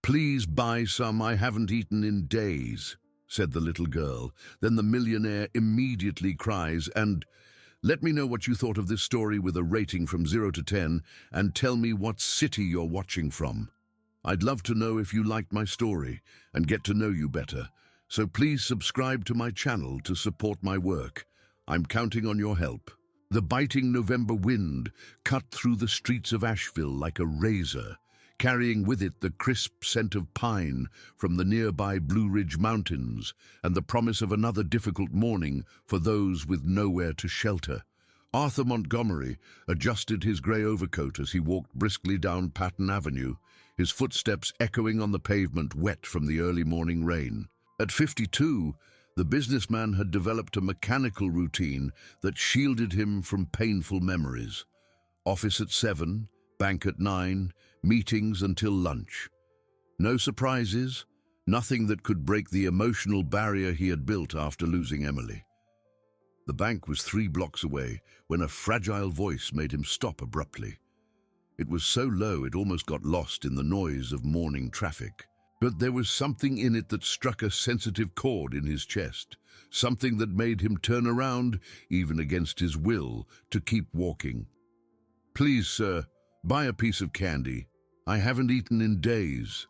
"Please buy some, I haven't eaten in days," said the little girl. Then the millionaire immediately cries, "And let me know what you thought of this story with a rating from 0 to 10, and tell me what city you're watching from. I'd love to know if you liked my story and get to know you better, so please subscribe to my channel to support my work. I'm counting on your help." The biting November wind cut through the streets of Asheville like a razor, carrying with it the crisp scent of pine from the nearby Blue Ridge Mountains and the promise of another difficult morning for those with nowhere to shelter. Arthur Montgomery adjusted his grey overcoat as he walked briskly down Patton Avenue, his footsteps echoing on the pavement wet from the early morning rain. At 52, the businessman had developed a mechanical routine that shielded him from painful memories. Office at 7, bank at 9, meetings until lunch. No surprises, nothing that could break the emotional barrier he had built after losing Emily. The bank was 3 blocks away when a fragile voice made him stop abruptly. It was so low it almost got lost in the noise of morning traffic. But there was something in it that struck a sensitive chord in his chest, something that made him turn around, even against his will, to keep walking. "Please, sir, buy a piece of candy. I haven't eaten in days."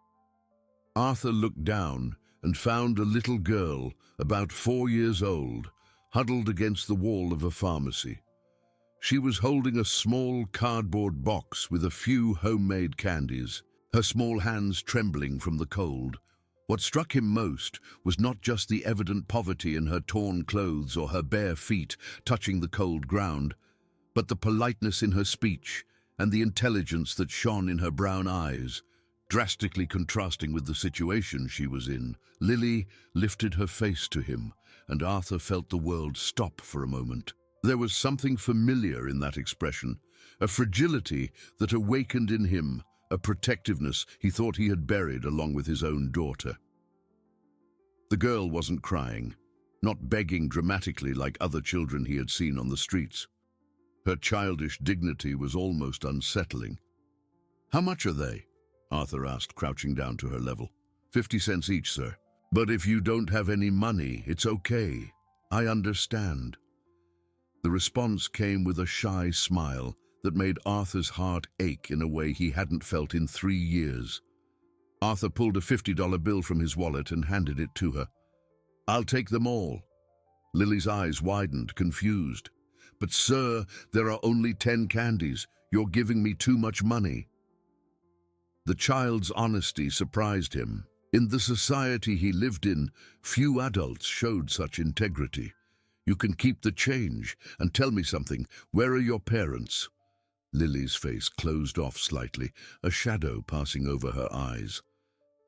Arthur looked down and found a little girl, about 4 years old, huddled against the wall of a pharmacy. She was holding a small cardboard box with a few homemade candies, her small hands trembling from the cold. What struck him most was not just the evident poverty in her torn clothes or her bare feet touching the cold ground, but the politeness in her speech and the intelligence that shone in her brown eyes, drastically contrasting with the situation she was in. Lily lifted her face to him, and Arthur felt the world stop for a moment. There was something familiar in that expression, a fragility that awakened in him, a protectiveness he thought he had buried along with his own daughter. The girl wasn't crying, not begging dramatically like other children he had seen on the streets. Her childish dignity was almost unsettling. "How much are they?" Arthur asked, crouching down to her level. 50 cents each, sir. But if you don't have any money, it's okay. I understand." The response came with a shy smile that made Arthur's heart ache in a way he hadn't felt in 3 years. Arthur pulled a $50 bill from his wallet and handed it to her. "I'll take them all." Lily's eyes widened, confused. "But sir, there are only 10 candies. You're giving me too much money." The child's honesty surprised him. In the society he lived in, few adults showed such integrity. "You can keep the change. And tell me something, where are your parents?" Lily's face closed off slightly, a shadow passing over her eyes.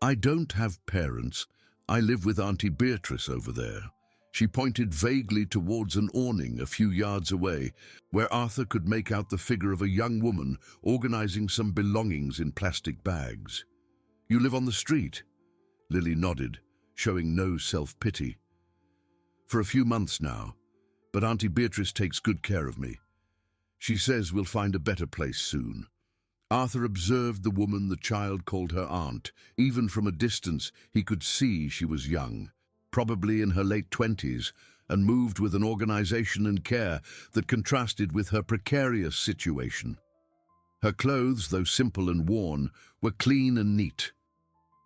"I don't have parents. I live with Auntie Beatrice over there." She pointed vaguely towards an awning a few yards away, where Arthur could make out the figure of a young woman organizing some belongings in plastic bags. "You live on the street?" Lily nodded, showing no self-pity. "For a few months now, but Auntie Beatrice takes good care of me. She says we'll find a better place soon." Arthur observed the woman the child called her aunt. Even from a distance, he could see she was young, probably in her late 20s, and moved with an organization and care that contrasted with her precarious situation. Her clothes, though simple and worn, were clean and neat.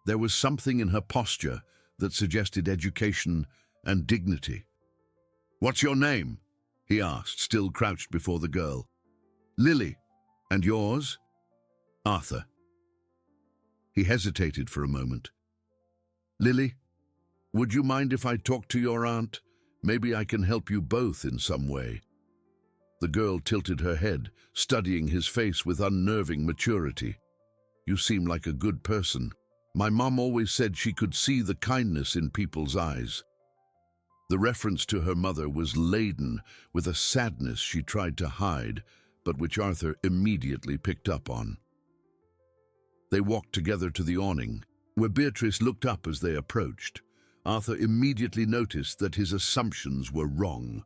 There was something in her posture that suggested education and dignity. "What's your name?" he asked, still crouched before the girl. "Lily. And yours?" "Arthur." He hesitated for a moment. "Lily, would you mind if I talk to your aunt? Maybe I can help you both in some way." The girl tilted her head, studying his face with unnerving maturity. "You seem like a good person. My mom always said she could see the kindness in people's eyes." The reference to her mother was laden with a sadness she tried to hide, but which Arthur immediately picked up on. They walked together to the awning, where Beatrice looked up as they approached. Arthur immediately noticed that his assumptions were wrong.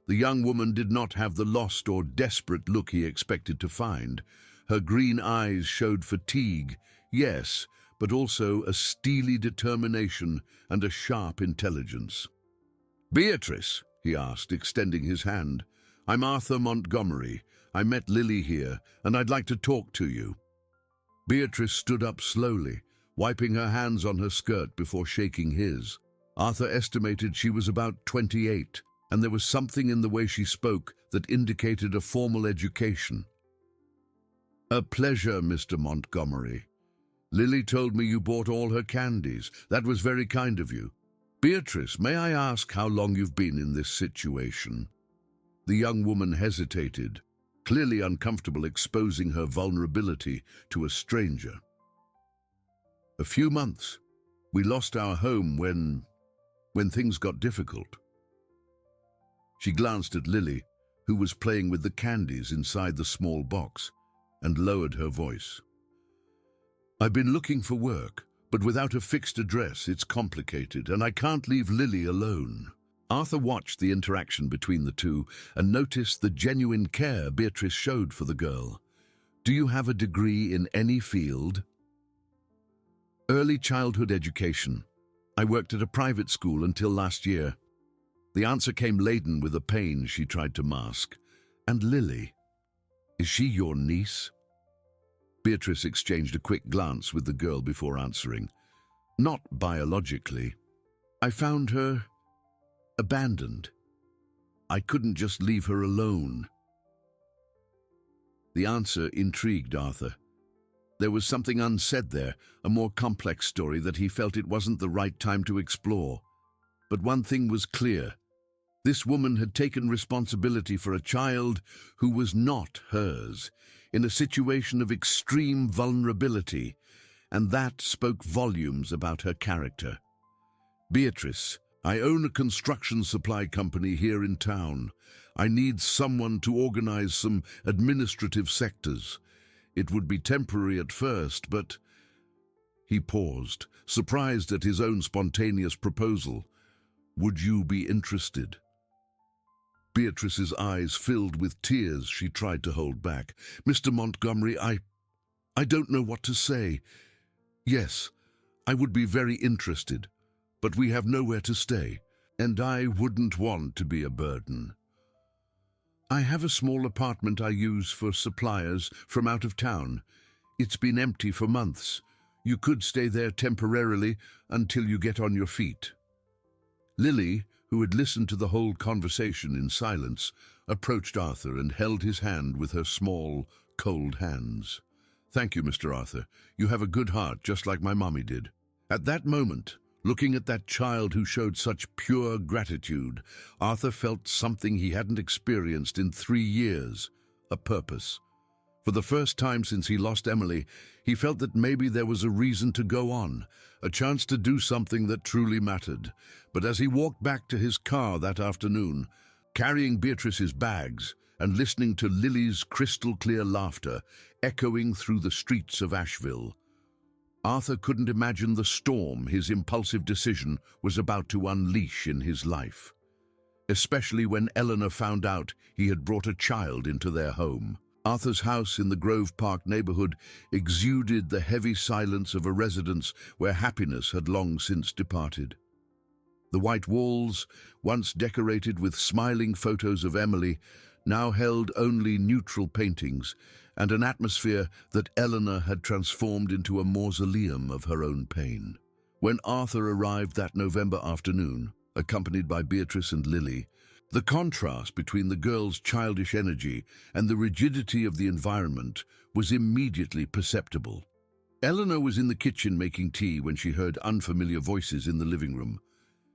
The young woman did not have the lost or desperate look he expected to find. Her green eyes showed fatigue, yes, but also a steely determination and a sharp intelligence. "Beatrice," he asked, extending his hand. "I'm Arthur Montgomery. I met Lily here, and I'd like to talk to you." Beatrice stood up slowly, wiping her hands on her skirt before shaking his. Arthur estimated she was about 28, and there was something in the way she spoke that indicated a formal education. "A pleasure, Mr. Montgomery. Lily told me you bought all her candies. That was very kind of you. Beatrice, may I ask how long you've been in this situation?" The young woman hesitated, clearly uncomfortable exposing her vulnerability to a stranger. "A few months. We lost our home when things got difficult." She glanced at Lily, who was playing with the candies inside the small box, and lowered her voice. "I've been looking for work, but without a fixed address, it's complicated, and I can't leave Lily alone." Arthur watched the interaction between the two and noticed the genuine care Beatrice showed for the girl. "Do you have a degree in any field?" "Early childhood education. I worked at a private school until last year." The answer came laden with a pain she tried to mask. "And Lily, is she your niece?" Beatrice exchanged a quick glance with the girl before answering. "Not biologically. I found her abandoned. I couldn't just leave her alone." The answer intrigued Arthur. There was something unsaid there, a more complex story that he felt it wasn't the right time to explore. But one thing was clear. This woman had taken responsibility for a child who was not hers, in a situation of extreme vulnerability, and that spoke volumes about her character. "Beatrice, I own a construction supply company here in town. I need someone to organize some administrative sectors. It would be temporary at first, but—" He paused, surprised at his own spontaneous proposal. "Would you be interested?" Beatrice's eyes filled with tears she tried to hold back. "Mr. Montgomery, I don't know what to say. Yes, I would be very interested, but we have nowhere to stay, and I wouldn't want to be a burden. I have a small apartment I use for suppliers from out of town. It's been empty for months. You could stay there temporarily until you get on your feet." Lily, who had listened to the whole conversation in silence, approached Arthur and held his hand with her small, cold hands. "Thank you, Mr. Arthur. You have a good heart, just like my mommy did." At that moment, looking at that child who showed such pure gratitude, Arthur felt something he hadn't experienced in 3 years, a purpose. For the first time since he lost Emily, he felt that maybe there was a reason to go on, a chance to do something that truly mattered. But as he walked back to his car that afternoon, carrying Beatrice's bags and listening to Lily's crystal-clear laughter echoing through the streets of Asheville, Arthur couldn't imagine the storm his impulsive decision was about to unleash in his life, especially when Eleanor found out he had brought a child into their home. Arthur's house in the Grove Park neighborhood exuded the heavy silence of a residence where happiness had long since departed. The white walls, once decorated with smiling photos of Emily, now held only neutral paintings and an atmosphere that Eleanor had transformed into a mausoleum of her own pain. When Arthur arrived that November afternoon, accompanied by Beatrice and Lily, the contrast between the girl's childish energy and the rigidity of the environment was immediately perceptible. Eleanor was in the kitchen making tea when she heard unfamiliar voices in the living room.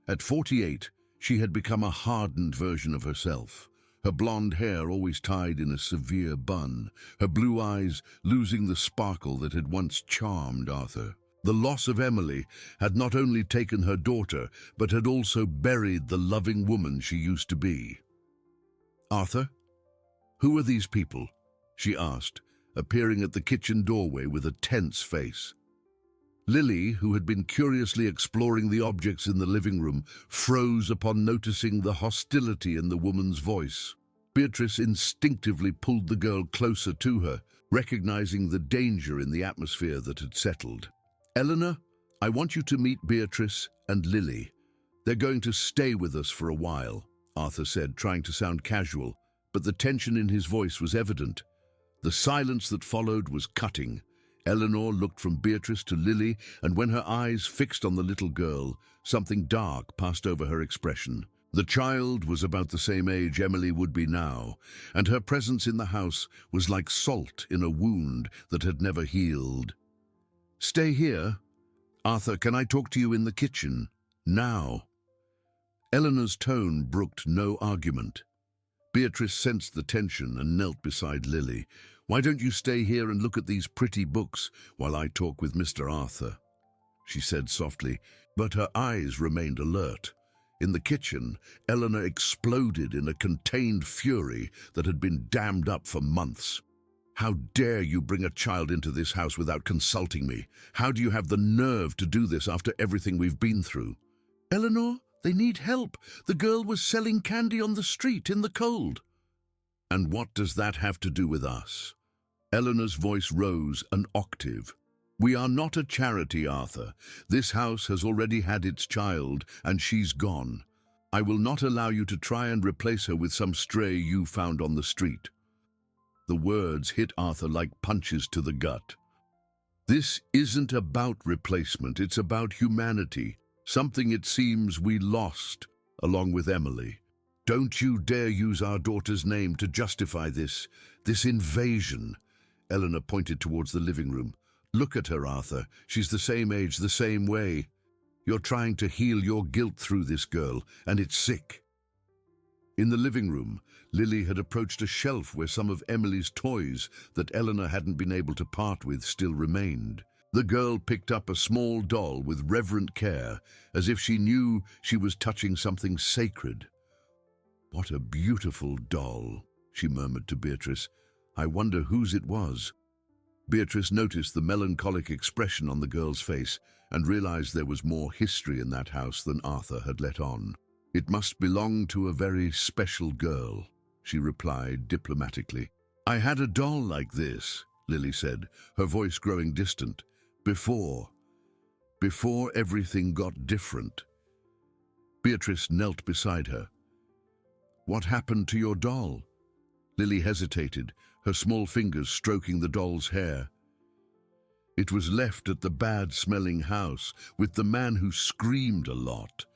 At 48, she had become a hardened version of herself, her blonde hair always tied in a severe bun, her blue eyes losing the sparkle that had once charmed Arthur. The loss of Emily had not only taken her daughter, but had also buried the loving woman she used to be. "Arthur, who are these people?" she asked, appearing at the kitchen doorway with a tense face. Lily, who had been curiously exploring the objects in the living room, froze upon noticing the hostility in the woman's voice. Beatrice instinctively pulled the girl closer to her, recognizing the danger in the atmosphere that had settled. Eleanor, I want you to meet Beatrice and Lily. They're going to stay with us for a while, Arthur said, trying to sound casual, but the tension in his voice was evident. The silence that followed was cutting. Eleanor looked from Beatrice to Lily, and when her eyes fixed on the little girl, something dark passed over her expression. The child was about the same age Emily would be now, and her presence in the house was like salt in a wound that had never healed. "Stay here. Arthur, can I talk to you in the kitchen? Now." Eleanor's tone brooked no argument. Beatrice sensed the tension and knelt beside Lily. "Why don't you stay here and look at these pretty books while I talk with Mr. Arthur?" she said softly, but her eyes remained alert. In the kitchen, Eleanor exploded in a contained fury that had been dammed up for months. "How dare you bring a child into this house without consulting me? How do you have the nerve to do this after everything we've been through?" "Eleanor, they need help. The girl was selling candy on the street in the cold." "And what does that have to do with us?" Eleanor's voice rose an octave. "We are not a charity, Arthur. This house has already had its child, and she's gone. I will not allow you to try and replace her with some stray you found on the street." The words hit Arthur like punches to the gut. "This isn't about replacement, it's about humanity. Something it seems we lost, along with Emily. Don't you dare use our daughter's name to justify this invasion." Eleanor pointed towards the living room. "Look at her, Arthur. She's the same age, the same way. You're trying to heal your guilt through this girl, and it's sick." In the living room, Lily had approached a shelf where some of Emily's toys that Eleanor hadn't been able to part with still remained. The girl picked up a small doll with reverent care, as if she knew she was touching something sacred. "What a beautiful doll," she murmured to Beatrice. "I wonder whose it was." Beatrice noticed the melancholic expression on the girl's face and realized there was more history in that house than Arthur had let on. "It must belong to a very special girl," she replied diplomatically. "I had a doll like this," Lily said, her voice growing distant. Before everything got different." Beatrice knelt beside her. "What happened to your doll?" Lily hesitated, her small fingers stroking the doll's hair. "It was left at the bad-smelling house with the man who screamed a lot."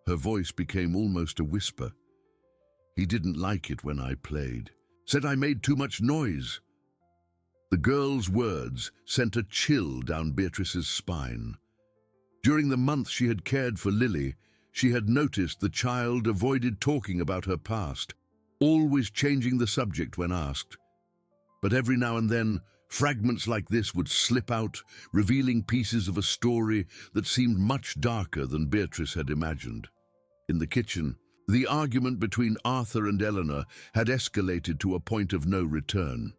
Her voice became almost a whisper. "He didn't like it when I played. Said I made too much noise." The girl's words sent a chill down Beatrice's spine. During the month she had cared for Lily, she had noticed the child avoided talking about her past, always changing the subject when asked. But every now and then, fragments like this would slip out, revealing pieces of a story that seemed much darker than Beatrice had imagined. In the kitchen, the argument between Arthur and Eleanor had escalated to a point of no return.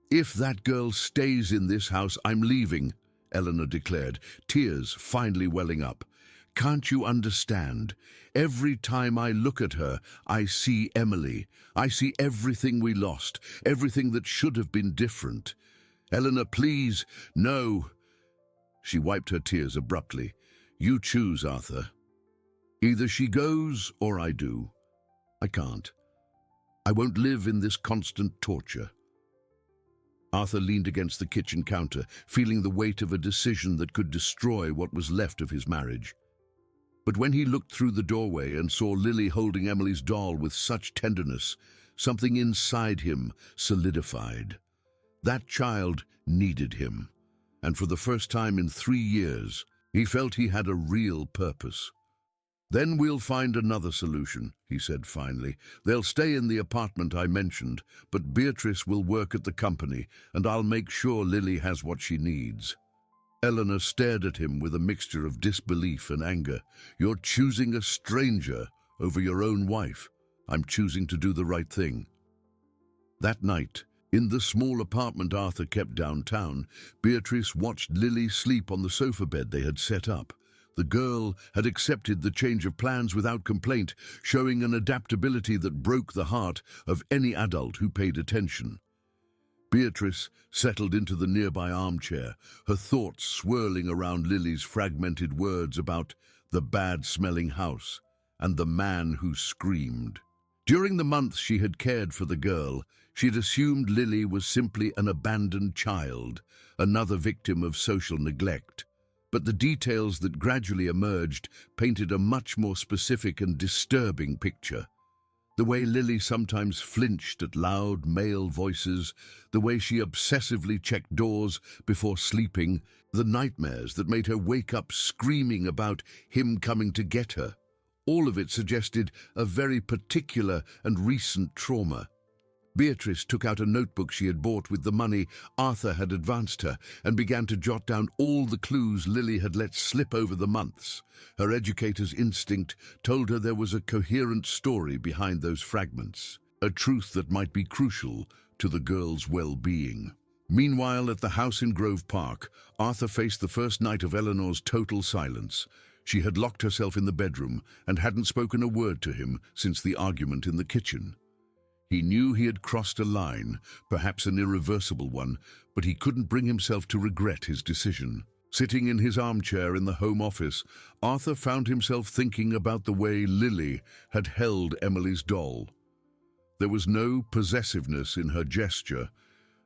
"If that girl stays in this house, I'm leaving," Eleanor declared, tears finally welling up. "Can't you understand? Every time I look at her, I see Emily. I see everything we lost, everything that should have been different. Eleanor, please, no." She wiped her tears abruptly. "You choose, Arthur. Either she goes or I do. I can't. I won't live in this constant torture." Arthur leaned against the kitchen counter, feeling the weight of a decision that could destroy what was left of his marriage. But when he looked through the doorway and saw Lily holding Emily's doll with such tenderness, something inside him solidified. That child needed him, and for the first time in 3 years, he felt he had a real purpose. "Then we'll find another solution," he said finally. "They'll stay in the apartment I mentioned, but Beatrice will work at the company, and I'll make sure Lily has what she needs." Eleanor stared at him with a mixture of disbelief and anger. "You're choosing a stranger over your own wife. I'm choosing to do the right thing." That night, in the small apartment Arthur kept downtown, Beatrice watched Lily sleep on the sofa bed they had set up. The girl had accepted the change of plans without complaint, showing an adaptability that broke the heart of any adult who paid attention. Beatrice settled into the nearby armchair, her thoughts swirling around Lily's fragmented words about the bad-smelling house and the man who screamed. During the months she had cared for the girl, she'd assumed Lily was simply an abandoned child, another victim of social neglect. But the details that gradually emerged painted a much more specific and disturbing picture. The way Lily sometimes flinched at loud male voices, the way she obsessively checked doors before sleeping, the nightmares that made her wake up screaming about him coming to get her. All of it suggested a very particular and recent trauma. Beatrice took out a notebook she had bought with the money Arthur had advanced her and began to jot down all the clues Lily had let slip over the months. Her educator's instinct told her there was a coherent story behind those fragments, a truth that might be crucial to the girl's well-being. Meanwhile, at the house in Grove Park, Arthur faced the first night of Eleanor's total silence. She had locked herself in the bedroom and hadn't spoken a word to him since the argument in the kitchen. He knew he had crossed a line, perhaps an irreversible one, but he couldn't bring himself to regret his decision. Sitting in his armchair in the Home Office, Arthur found himself thinking about the way Lily had held Emily's doll. There was no possessiveness in her gesture,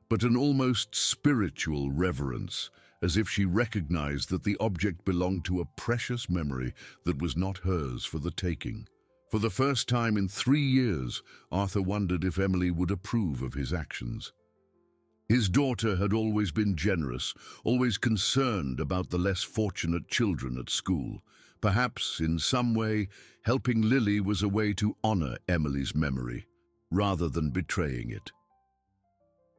but an almost spiritual reverence, as if she recognized that the object belonged to a precious memory that was not hers for the taking. For the first time in 3 years, Arthur wondered if Emily would approve of his actions. His daughter had always been generous, always concerned about the less fortunate children at school. Perhaps, in some way, helping Lily was a way to honor Emily's memory, rather than betraying it.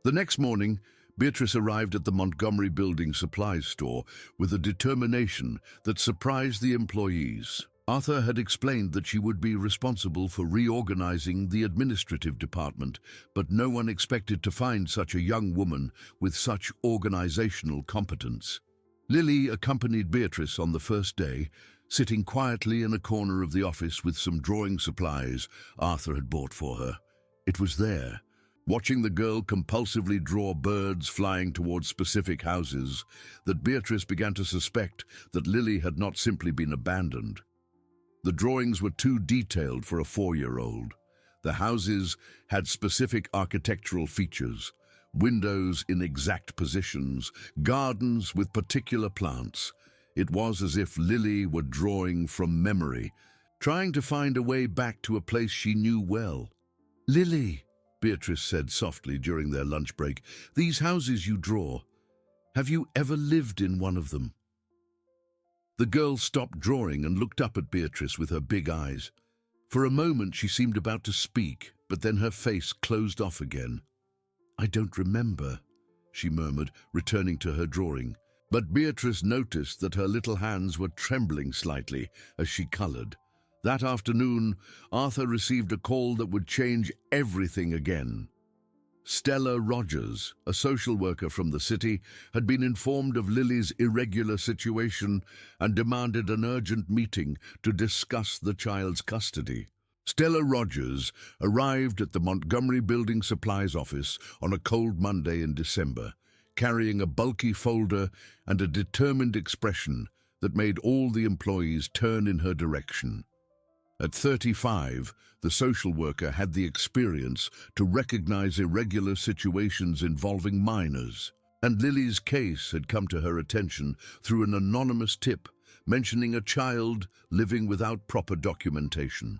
The next morning, Beatrice arrived at the Montgomery Building Supplies store with a determination that surprised the employees. Arthur had explained that she would be responsible for reorganizing the administrative department, but no one expected to find such a young woman with such organizational competence. Lily accompanied Beatrice on the first day, sitting quietly in a corner of the office with some drawing supplies Arthur had bought for her. It was there, watching the girl compulsively draw birds flying towards specific houses, that Beatrice began to suspect that Lily had not simply been abandoned. The drawings were too detailed for a 4-year-old. The houses had specific architectural features, windows in exact positions, gardens with particular plants. It was as if Lily were drawing from memory, trying to find a way back to a place she knew well. "Lily," Beatrice said softly during their lunch break, "these houses you draw, have you ever lived in one of them?" The girl stopped drawing and looked up at Beatrice with her big eyes. For a moment she seemed about to speak, but then her face closed off again. "I don't remember," she murmured, returning to her drawing. But Beatrice noticed that her little hands were trembling slightly as she colored. That afternoon, Arthur received a call that would change everything again. Stella Rogers, a social worker from the city, had been informed of Lily's irregular situation and demanded an urgent meeting to discuss the child's custody. Stella Rogers arrived at the Montgomery Building Supplies office on a cold Monday in December, carrying a bulky folder and a determined expression that made all the employees turn in her direction. At 35, the social worker had the experience to recognize irregular situations involving minors, and Lily's case had come to her attention through an anonymous tip mentioning a child living without proper documentation.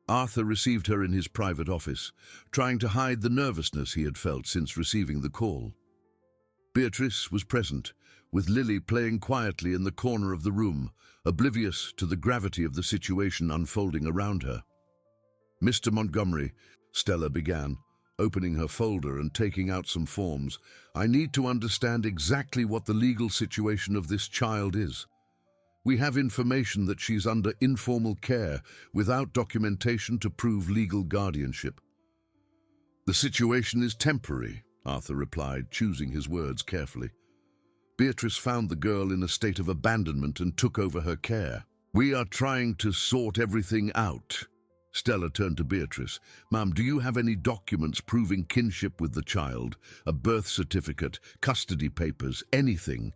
Arthur received her in his private office, trying to hide the nervousness he had felt since receiving the call. Beatrice was present, with Lily playing quietly in the corner of the room, oblivious to the gravity of the situation unfolding around her. "Mr. Montgomery," Stella began, opening her folder and taking out some forms, "I need to understand exactly what the legal situation of this child is. We have information that she's under informal care without documentation to prove legal guardianship." "The situation is temporary," Arthur replied, choosing his words carefully. "Beatrice found the girl in a state of abandonment and took over her care. We are trying to sort everything out," Stella turned to Beatrice. "Ma'am, do you have any documents proving kinship with the child? A birth certificate, custody papers, anything?"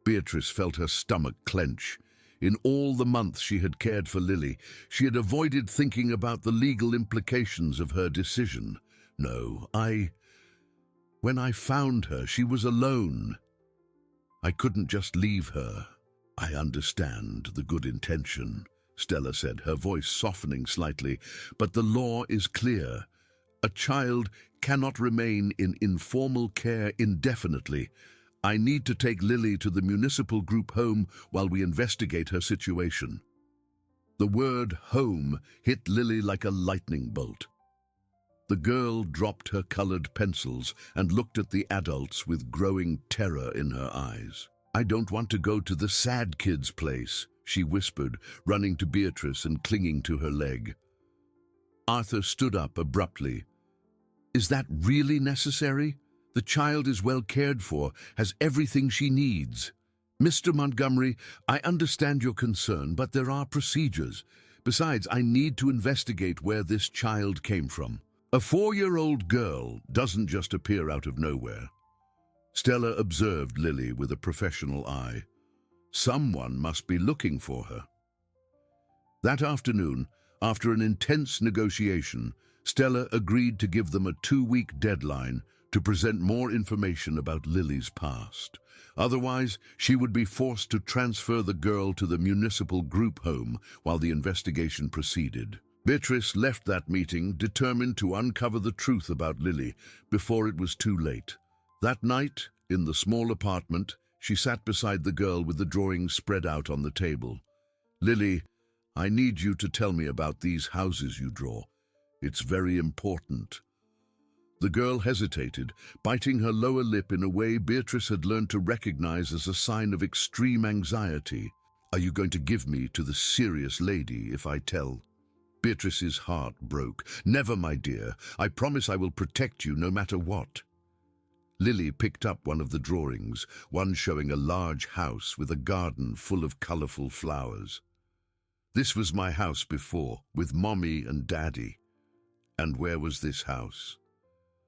Beatrice felt her stomach clench. In all the months she had cared for Lily, she had avoided thinking about the legal implications of her decision. "No, when I found her, she was alone. I couldn't just leave her." "I understand the good intention," Stella said, her voice softening slightly, "but the law is clear. A child cannot remain in informal care indefinitely. I need to take Lily to the municipal group home while we investigate her situation." The word home hit Lily like a lightning bolt. The girl dropped her colored pencils and looked at the adults with growing terror in her eyes. "I don't want to go to the sad kid's place," she whispered, running to Beatrice and clinging to her leg. Arthur stood up abruptly. "Is that really necessary? The child is well cared for, has everything she needs." "Mr. Montgomery, I understand your concern, but there are procedures. Besides, I need to investigate where this child came from. A 4-year-old girl doesn't just appear out of nowhere." Stella observed Lily with a professional eye. Someone must be looking for her. That afternoon, after an intense negotiation, Stella agreed to give them a 2-week deadline to present more information about Lily's past. Otherwise, she would be forced to transfer the girl to the municipal group home while the investigation proceeded. Beatrice left that meeting determined to uncover the truth about Lily before it was too late. That night, in the small apartment, she sat beside the girl with the drawings spread out on the table. "Lily, I need you to tell me about these houses you draw. It's very important." The girl hesitated, biting her lower lip in a way Beatrice had learned to recognize as a sign of extreme anxiety. "Are you going to give me to the serious lady if I tell?" Beatrice's heart broke. "Never, my dear. I promise I will protect you no matter what." Lily picked up one of the drawings, one showing a large house with a garden full of colorful flowers. "This was my house before, with Mommy and Daddy." "And where was this house?"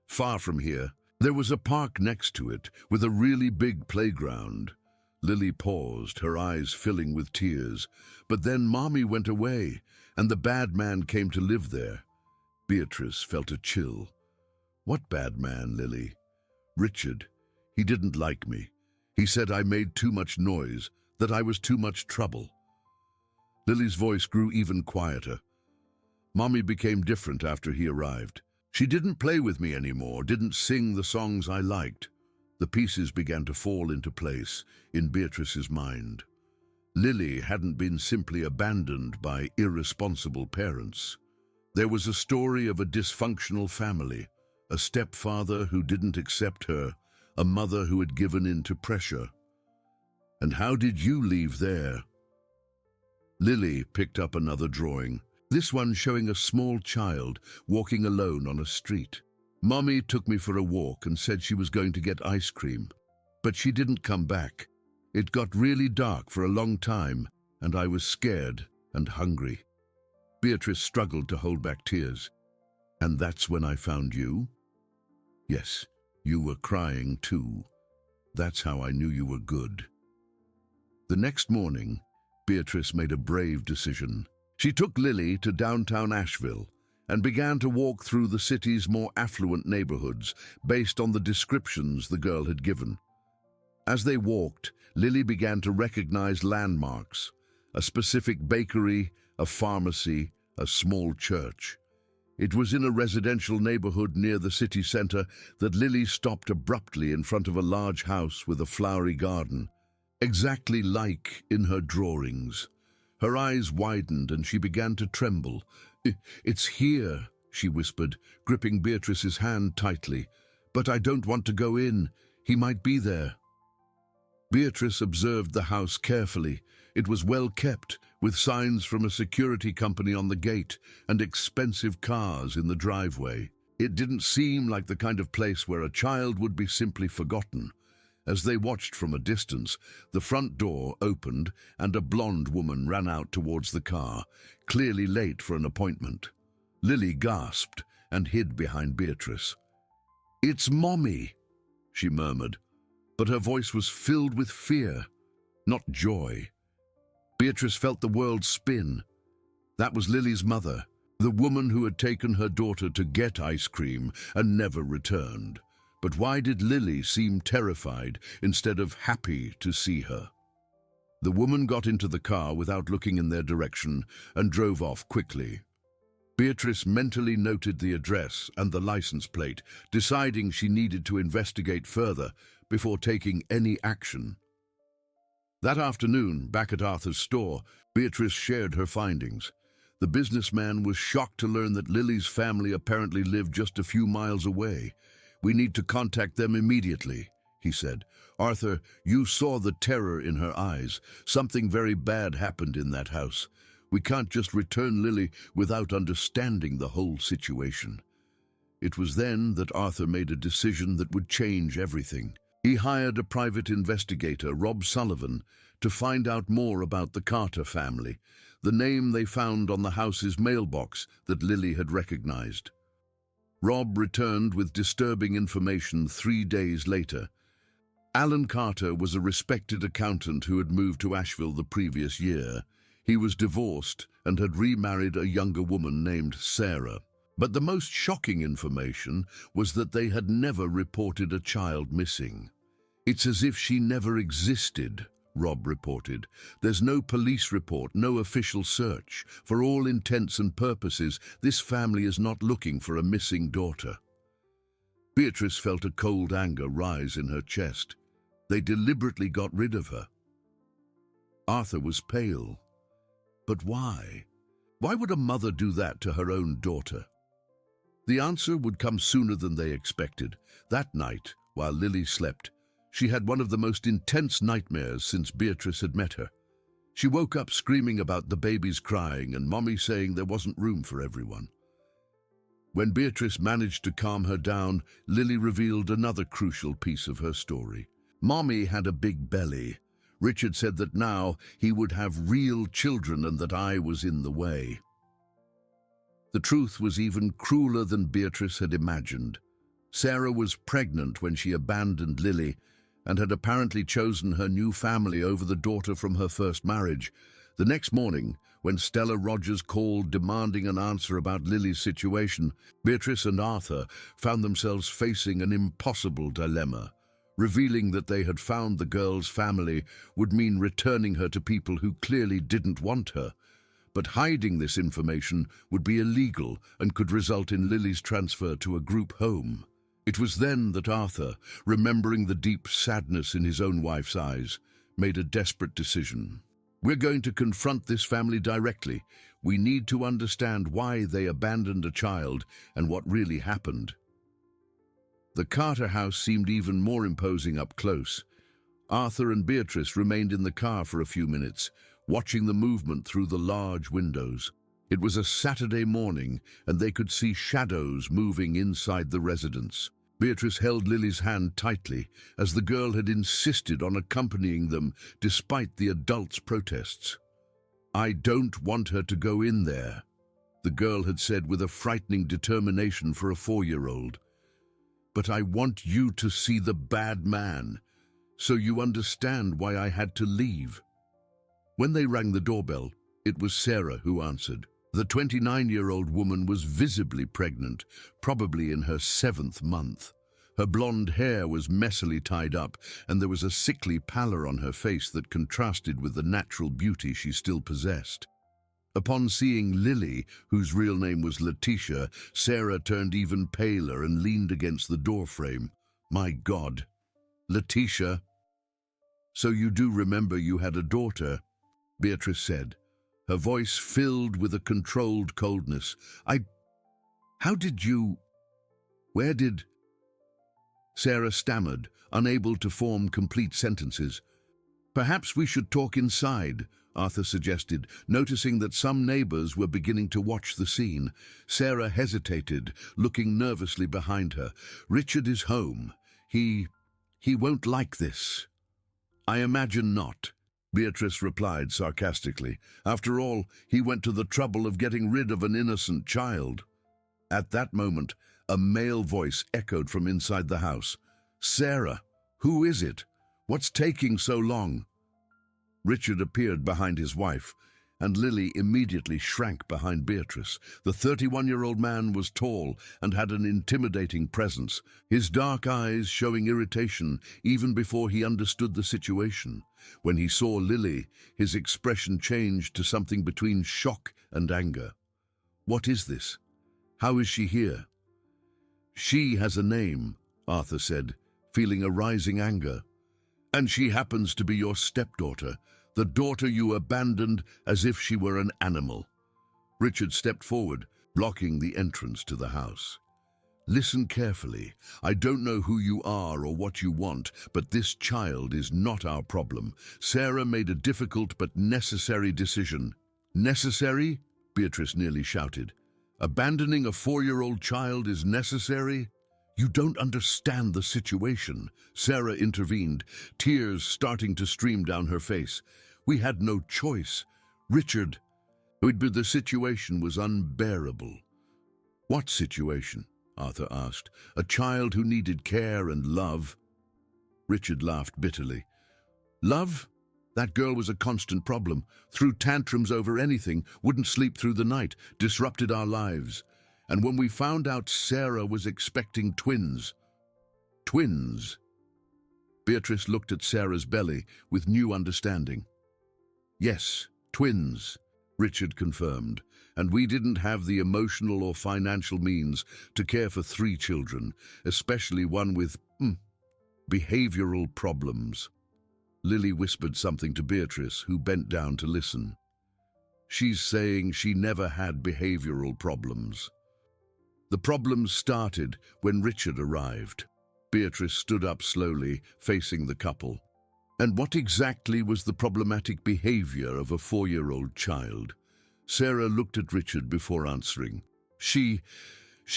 "Far from here. There was a park next to it, with a really big playground." Lily paused, her eyes filling with tears. "But then Mommy went away, and the bad man came to live there." Beatrice felt a chill. "What bad man, Lily?" "Richard. He didn't like me. He said I made too much noise, that I was too much trouble." Lily's voice grew even quieter. "Mommy became different after he arrived. She didn't play with me anymore, didn't sing the songs I liked." The pieces began to fall into place in Beatrice's mind. Lily hadn't been simply abandoned by irresponsible parents. There was a story of a dysfunctional family, a stepfather who didn't accept her, a mother who had given in to pressure. "And how did you leave there?" Lily picked up another drawing, this one showing a small child walking alone on a street. "Mommy took me for a walk and said she was going to get ice cream, but she didn't come back. It got really dark for a long time, and I was scared and hungry." Beatrice struggled to hold back tears. "And that's when I found you?" "Yes, you were crying too. That's how I knew you were good." The next morning, Beatrice made a brave decision. She took Lily to downtown Asheville and began to walk through the city's more affluent neighborhoods based on the descriptions the girl had given. As they walked, Lily began to recognize landmarks: a specific bakery, a pharmacy, a small church. It was in a residential neighborhood near the city center that Lily stopped abruptly in front of a large house with a flowery garden, exactly like in her drawings. Her eyes widened and she began to tremble. "It's here," she whispered, gripping Beatrice's hand tightly. "But I don't want to go in. He might be there." Beatrice observed the house carefully. It was well kept, with signs from a security company on the gate and expensive cars in the driveway. It didn't seem like the kind of place where a child would be simply forgotten. As they watched from a distance, the front door opened and a blonde woman ran out towards the car, clearly late for an appointment. Lily gasped and hid behind Beatrice. "It's Mommy," she murmured, but her voice was filled with fear, not joy. Beatrice felt the world spin. That was Lily's mother, the woman who had taken her daughter to get ice cream and never returned. But why did Lily seem terrified instead of happy to see her? The woman got into the car without looking in their direction and drove off quickly. Beatrice mentally noted the address and the license plate, deciding she needed to investigate further before taking any action. That afternoon, back at Arthur's store, Beatrice shared her findings. The businessman was shocked to learn that Lily's family apparently lived just a few miles away. "We need to contact them immediately," he said. "Arthur, you saw the terror in her eyes. Something very bad happened in that house. We can't just return Lily without understanding the whole situation." It was then that Arthur made a decision that would change everything. He hired a private investigator, Rob Sullivan, to find out more about the Carter family, the name they found on the house's mailbox that Lily had recognized. Rob returned with disturbing information 3 days later. Alan Carter was a respected accountant who had moved to Asheville the previous year. He was divorced and had remarried a younger woman named Sarah. But the most shocking information was that they had never reported a child missing. "It's as if she never existed," Rob reported. "There's no police report, no official search. For all intents and purposes, this family is not looking for a missing daughter." Beatrice felt a cold anger rise in her chest. They deliberately got rid of her. Arthur was pale. But why? Why would a mother do that to her own daughter? The answer would come sooner than they expected. That night, while Lily slept, she had one of the most intense nightmares since Beatrice had met her. She woke up screaming about the babies crying and Mommy saying there wasn't room for everyone. When Beatrice managed to calm her down, Lily revealed another crucial piece of her story. Mommy had a big belly. Richard said that now he would have real children and that I was in the way. The truth was even crueler than Beatrice had imagined. Sarah was pregnant when she abandoned Lily and had apparently chosen her new family over the daughter from her first marriage. The next morning, when Stella Rogers called demanding an answer about Lily's situation, Beatrice and Arthur found themselves facing an impossible dilemma. Revealing that they had found the girl's family would mean returning her to people who clearly didn't want her. But hiding this information would be illegal and could result in Lily's transfer to a group home. It was then that Arthur, remembering the deep sadness in his own wife's eyes, made a desperate decision. "We're going to confront this family directly. We need to understand why they abandoned a child and what really happened." The Carter house seemed even more imposing up close. Arthur and Beatrice remained in the car for a few minutes, watching the movement through the large windows. It was a Saturday morning, and they could see shadows moving inside the residence. Beatrice held Lily's hand tightly, as the girl had insisted on accompanying them despite the adults' protests. "I don't want her to go in there," the girl had said with a frightening determination for a 4-year-old. "But I want you to see the bad man, so you understand why I had to leave." When they rang the doorbell, it was Sarah who answered. The 29-year-old woman was visibly pregnant, probably in her 7th month. Her blonde hair was messily tied up, and there was a sickly pallor on her face that contrasted with the natural beauty she still possessed. Upon seeing Lily, whose real name was Letitia, Sarah turned even paler and leaned against the doorframe. "My God. Letitia. So you do remember you had a daughter," Beatrice said, her voice filled with a controlled coldness. How did you... Where did... Sarah stammered, unable to form complete sentences. "Perhaps we should talk inside," Arthur suggested, noticing that some neighbors were beginning to watch the scene. Sarah hesitated, looking nervously behind her. "Richard is home. He won't like this." "I imagine not," Beatrice replied sarcastically. "After all, he went to the trouble of getting rid of an innocent child." At that moment, a male voice echoed from inside the house. "Sarah, who is it? What's taking so long?" Richard appeared behind his wife, and Lily immediately shrank behind Beatrice. The 31-year-old man was tall and had an intimidating presence, his dark eyes showing irritation even before he understood the situation. When he saw Lily, his expression changed to something between shock and anger. "What is this? How is she here?" "She has a name," Arthur said, feeling a rising anger. "And she happens to be your stepdaughter, the daughter you abandoned as if she were an animal." Richard stepped forward, blocking the entrance to the house. "Listen carefully. I don't know who you are or what you want, but this child is not our problem. Sarah made a difficult but necessary decision." "Necessary?" Beatrice nearly shouted. "Abandoning a 4-year-old child is necessary?" "You don't understand the situation," Sarah intervened, tears starting to stream down her face. "We had no choice. Richard." But the situation was unbearable. "What situation?" Arthur asked. "A child who needed care and love." Richard laughed bitterly. "Love? That girl was a constant problem. Threw tantrums over anything, wouldn't sleep through the night, disrupted our lives. And when we found out Sarah was expecting twins..." "Twins?" Beatrice looked at Sarah's belly with new understanding. "Yes, twins," Richard confirmed, "and we didn't have the emotional or financial means to care for 3 children, especially one with, behavioral problems." Lily whispered something to Beatrice, who bent down to listen. "She's saying she never had behavioral problems." The problems started when Richard arrived. Beatrice stood up slowly, facing the couple. "And what exactly was the problematic behavior of a 4-year-old child?" Sarah looked at Richard before answering. She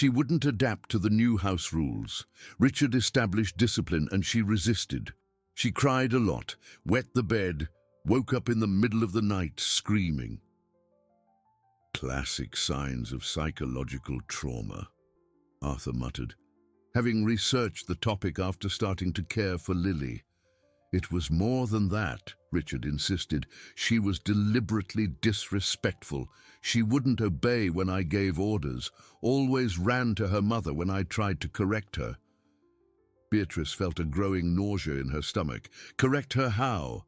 wouldn't adapt to the new house rules. Richard established discipline and she resisted. She cried a lot, wet the bed, woke up in the middle of the night screaming. "Classic signs of psychological trauma," Arthur muttered, having researched the topic after starting to care for Lily. "It was more than that," Richard insisted. "She was deliberately disrespectful. She wouldn't obey when I gave orders, always ran to her mother when I tried to correct her." Beatrice felt a growing nausea in her stomach. Correct her how?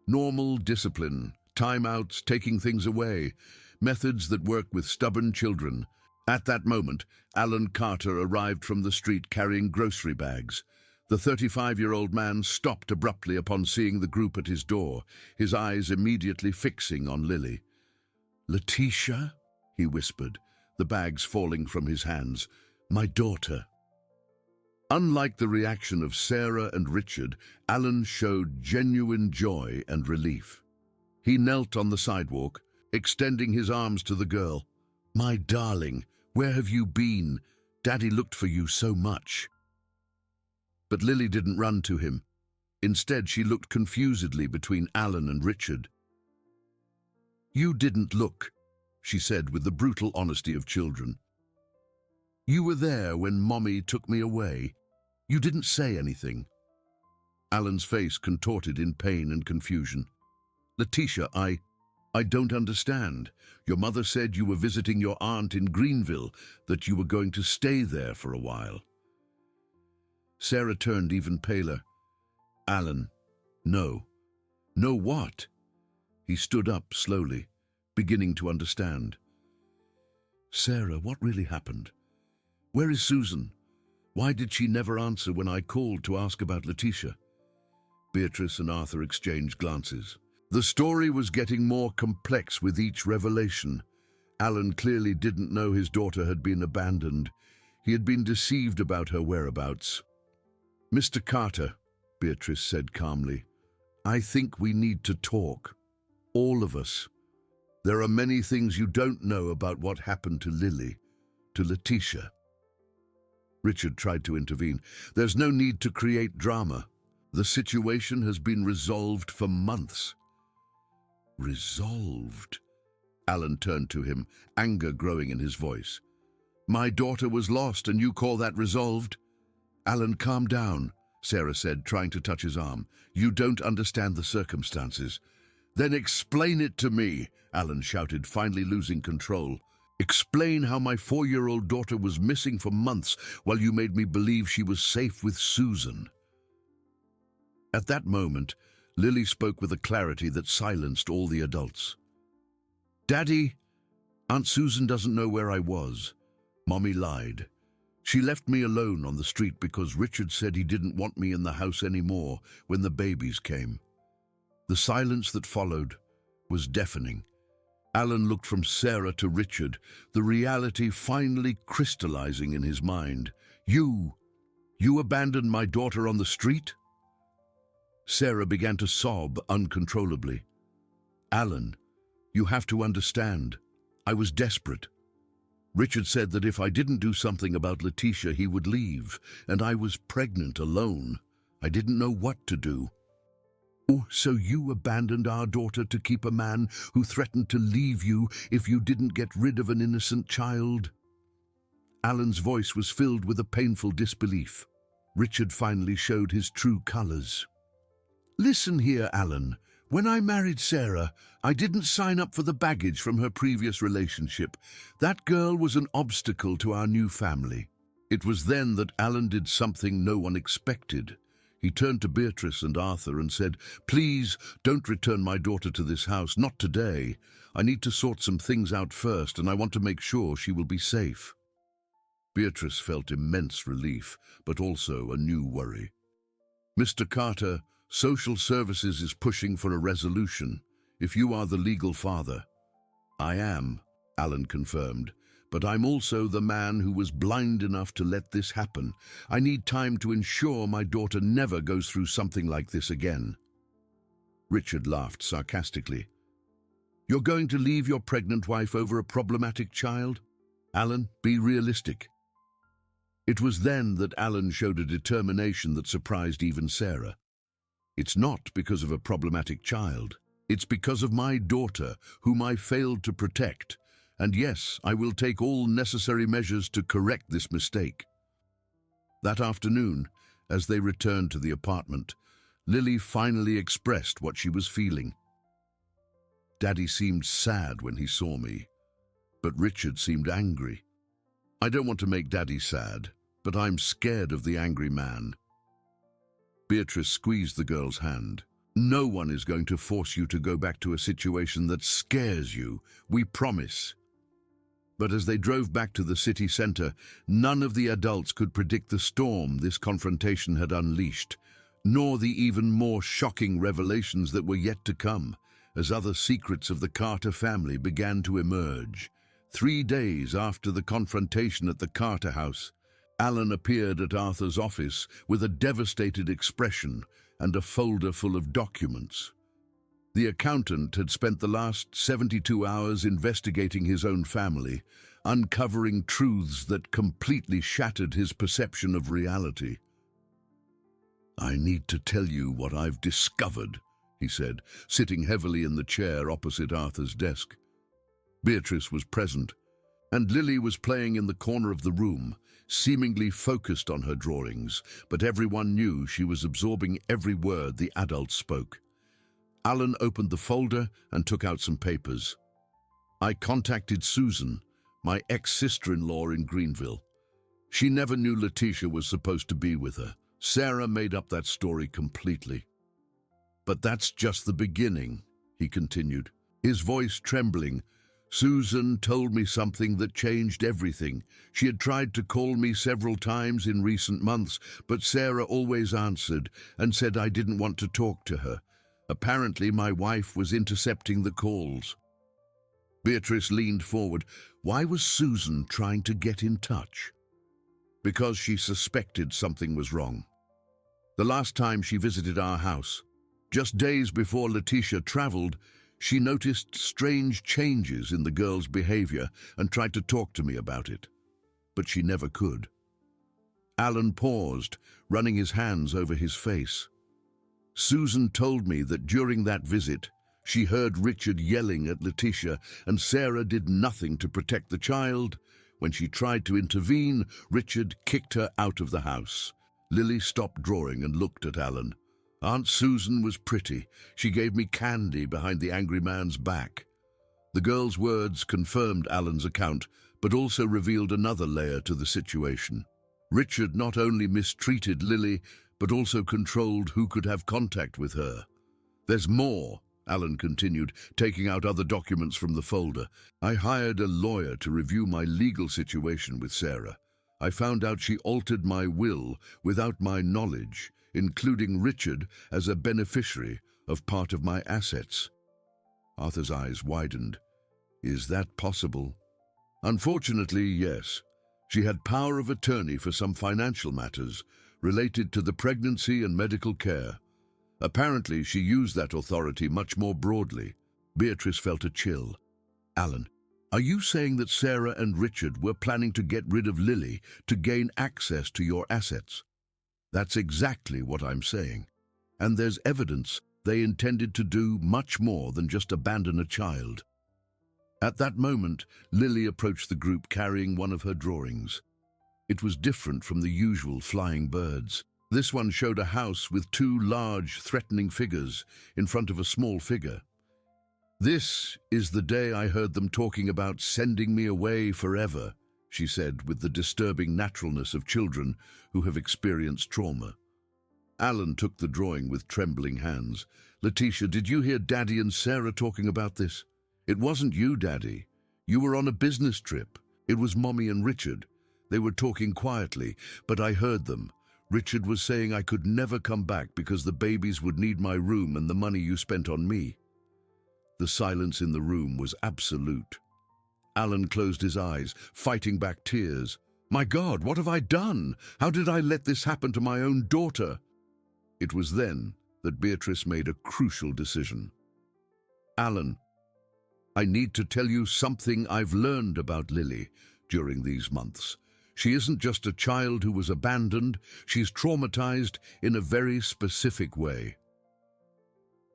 Normal discipline, timeouts, taking things away, methods that work with stubborn children. At that moment, Alan Carter arrived from the street carrying grocery bags. The 35-year-old man stopped abruptly upon seeing the group at his door, his eyes immediately fixing on Lily. "Letitia?" he whispered, the bags falling from his hands. "My daughter." Unlike the reaction of Sarah and Richard, Alan showed genuine joy and relief. He knelt on the sidewalk, extending his arms to the girl. "My darling, where have you been? Daddy looked for you so much." But Lily didn't run to him. Instead, she looked confusedly between Alan and Richard. "You didn't look," she said with the brutal honesty of children. "You were there when Mommy took me away. You didn't say anything." Alan's face contorted in pain and confusion. "Letitia, I don't understand. Your mother said you were visiting your aunt in Greenville, that you were going to stay there for a while." Sarah turned even paler. "Alan, no." "No what?" He stood up slowly, beginning to understand. "Sarah, what really happened? Where is Susan? Why did she never answer when I called to ask about Letitia?" Beatrice and Arthur exchanged glances. The story was getting more complex with each revelation. Alan clearly didn't know his daughter had been abandoned. He had been deceived about her whereabouts. "Mr. Carter," Beatrice said calmly, "I think we need to talk. All of us. There are many things you don't know about what happened to Lily, to Letitia." Richard tried to intervene. "There's no need to create drama. The situation has been resolved for months." "Resolved?" Alan turned to him, anger growing in his voice. My daughter was lost, and you call that resolved? Alan, calm down, Sarah said, trying to touch his arm. You don't understand the circumstances. Then explain it to me, Alan shouted, finally losing control. Explain how my 4-year-old daughter was missing for months while you made me believe she was safe with Susan. At that moment, Lily spoke with a clarity that silenced all the adults. Daddy, Aunt Susan doesn't know where I was. Mommy lied. She left me alone on the street because Richard said he didn't want me in the house anymore when the babies came. The silence that followed was deafening. Alan looked from Sarah to Richard, the reality finally crystallizing in his mind. You abandoned my daughter on the street? Sarah began to sob uncontrollably. Alan, you have to understand. I was desperate. Richard said that if I didn't do something about Letitia, he would leave, and I was pregnant alone. I didn't know what to do. Oh, so you abandoned our daughter to keep a man who threatened to leave you if you didn't get rid of an innocent child? Alan's voice was filled with a painful disbelief. Richard finally showed his true colors. Listen here, Alan. When I married Sarah, I didn't sign up for the baggage from her previous relationship. That girl was an obstacle to our new family. It was then that Alan did something no one expected. He turned to Beatrice and Arthur and said, Please, don't return my daughter to this house, not today. I need to sort some things out first, and I want to make sure she will be safe. Beatrice felt immense relief, but also a new worry. Mr. Carter, Social Services is pushing for a resolution. If you are the legal father. I am, Alan confirmed, but I'm also the man who was blind enough to let this happen. I need time to ensure my daughter never goes through something like this again. Richard laughed sarcastically. You're going to leave your pregnant wife over a problematic child? Alan, be realistic. It was then that Alan showed a determination that surprised even Sarah. It's not because of a problematic child. It's because of my daughter, whom I failed to protect. And yes, I will take all necessary measures to correct this mistake. That afternoon, as they returned to the apartment, Lily finally expressed what she was feeling. Daddy seemed sad when he saw me, but Richard seemed angry. I don't want to make Daddy sad, but I'm scared of the angry man. Beatrice squeezed the girl's hand. No one is going to force you to go back to a situation that scares you, we promise. But as they drove back to the city center, none of the adults could predict the storm this confrontation had unleashed, nor the even more shocking revelations that were yet to come, as other secrets of the Carter family began to emerge. 3 days after the confrontation at the Carter house, Alan appeared at Arthur's office with a devastated expression and a folder full of documents. The accountant had spent the last 72 hours investigating his own family, uncovering truths that completely shattered his perception of reality. I need to tell you what I've discovered, he said, sitting heavily in the chair opposite Arthur's desk. Beatrice was present, and Lily was playing in the corner of the room, seemingly focused on her drawings, but everyone knew she was absorbing every word the adult spoke. Alan opened the folder and took out some papers. I contacted Susan, my ex-sister-in-law in Greenville. She never knew Letitia was supposed to be with her. Sarah made up that story completely. But that's just the beginning, he continued, his voice trembling. Susan told me something that changed everything. She had tried to call me several times in recent months, but Sarah always answered and said I didn't want to talk to her. Apparently, my wife was intercepting the calls. Beatrice leaned forward. Why was Susan trying to get in touch? Because she suspected something was wrong. The last time she visited our house, just days before Letitia traveled, she noticed strange changes in the girl's behavior and tried to talk to me about it. But she never could. Alan paused, running his hands over his face. Susan told me that during that visit, she heard Richard yelling at Letitia, and Sarah did nothing to protect the child. When she tried to intervene, Richard kicked her out of the house. Lily stopped drawing and looked at Alan. Aunt Susan was pretty. She gave me candy behind the angry man's back. The girl's words confirmed Alan's account, but also revealed another layer to the situation. Richard not only mistreated Lily, but also controlled who could have contact with her. "There's more," Alan continued, taking out other documents from the folder. "I hired a lawyer to review my legal situation with Sarah. I found out she altered my will without my knowledge, including Richard as a beneficiary of part of my assets." Arthur's eyes widened. "Is that possible?" "Unfortunately, yes. She had power of attorney for some financial matters related to the pregnancy and medical care. Apparently, she used that authority much more broadly." Beatrice felt a chill. "Alan, are you saying that Sarah and Richard were planning to get rid of Lily to gain access to your assets?" "That's exactly what I'm saying. And there's evidence they intended to do much more than just abandon a child." At that moment, Lily approached the group carrying one of her drawings. It was different from the usual flying birds. This one showed a house with two large, threatening figures in front of a small figure. "This is the day I heard them talking about sending me away forever," she said with the disturbing naturalness of children who have experienced trauma. Alan took the drawing with trembling hands. "Letitia, did you hear Daddy and Sarah talking about this?" "It wasn't you, Daddy. You were on a business trip. It was Mommy and Richard. They were talking quietly, but I heard them. Richard was saying I could never come back because the babies would need my room and the money you spent on me." The silence in the room was absolute. Alan closed his eyes, fighting back tears. "My God, what have I done? How did I let this happen to my own daughter?" It was then that Beatrice made a crucial decision. "Alan, I need to tell you something I've learned about Lily during these months. She isn't just a child who was abandoned, she's traumatized in a very specific way."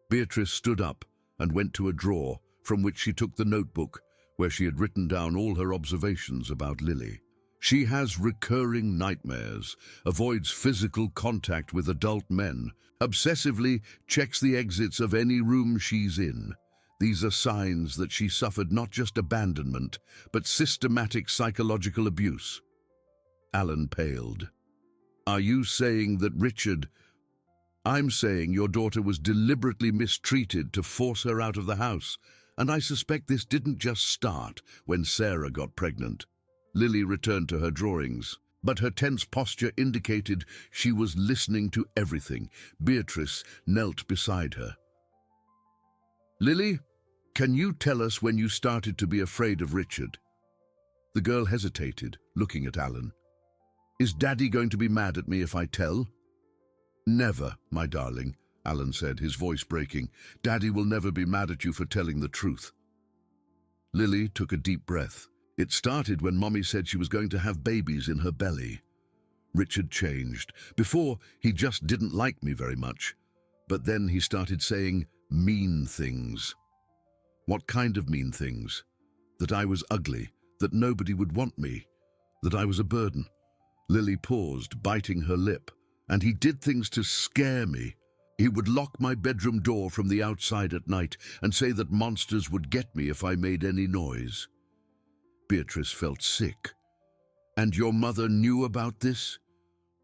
Beatrice stood up and went to a drawer from which she took the notebook where she had written down all her observations about Lily. "She has recurring nightmares, avoids physical contact with adult men, obsessively checks the exits of any room she's in. These are signs that she suffered not just abandonment, but systematic psychological abuse." Alan paled. "Are you saying that Richard—" "I'm saying your daughter was deliberately mistreated to force her out of the house, and I suspect this didn't just start when Sarah got pregnant." Lily returned to her drawings, but her tense posture indicated she was listening to everything. Beatrice knelt beside her. "Lily, can you tell us when you started to be afraid of Richard?" The girl hesitated, looking at Alan. "Is Daddy going to be mad at me if I tell?" "Never, my darling," Alan said, his voice breaking. "Daddy will never be mad at you for telling the truth." Lily took a deep breath. "It started when Mommy said she was going to have babies in her belly. Richard changed. Before, he just didn't like me very much. But then he started saying mean things." "What kind of mean things?" "That I was ugly, that nobody would want me, that I was a burden." Lily paused, biting her lip. "And he did things to scare me. He would lock my bedroom door from the outside at night and say that monsters would get me if I made any noise." Beatrice felt sick. "And your mother knew about this?"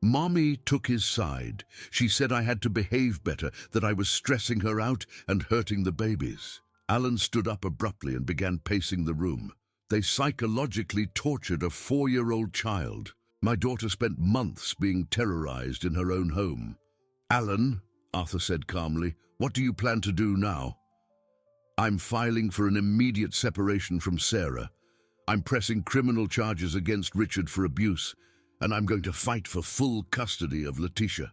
"Mommy took his side. She said I had to behave better, that I was stressing her out and hurting the babies." Alan stood up abruptly and began pacing the room. "They psychologically tortured a 4-year-old child. My daughter spent months being terrorized in her own home." "Alan," Arthur said calmly, "what do you plan to do now?" "I'm filing for an immediate separation from Sarah. I'm pressing criminal charges against Richard for abuse, and I'm going to fight for full custody of Letitia."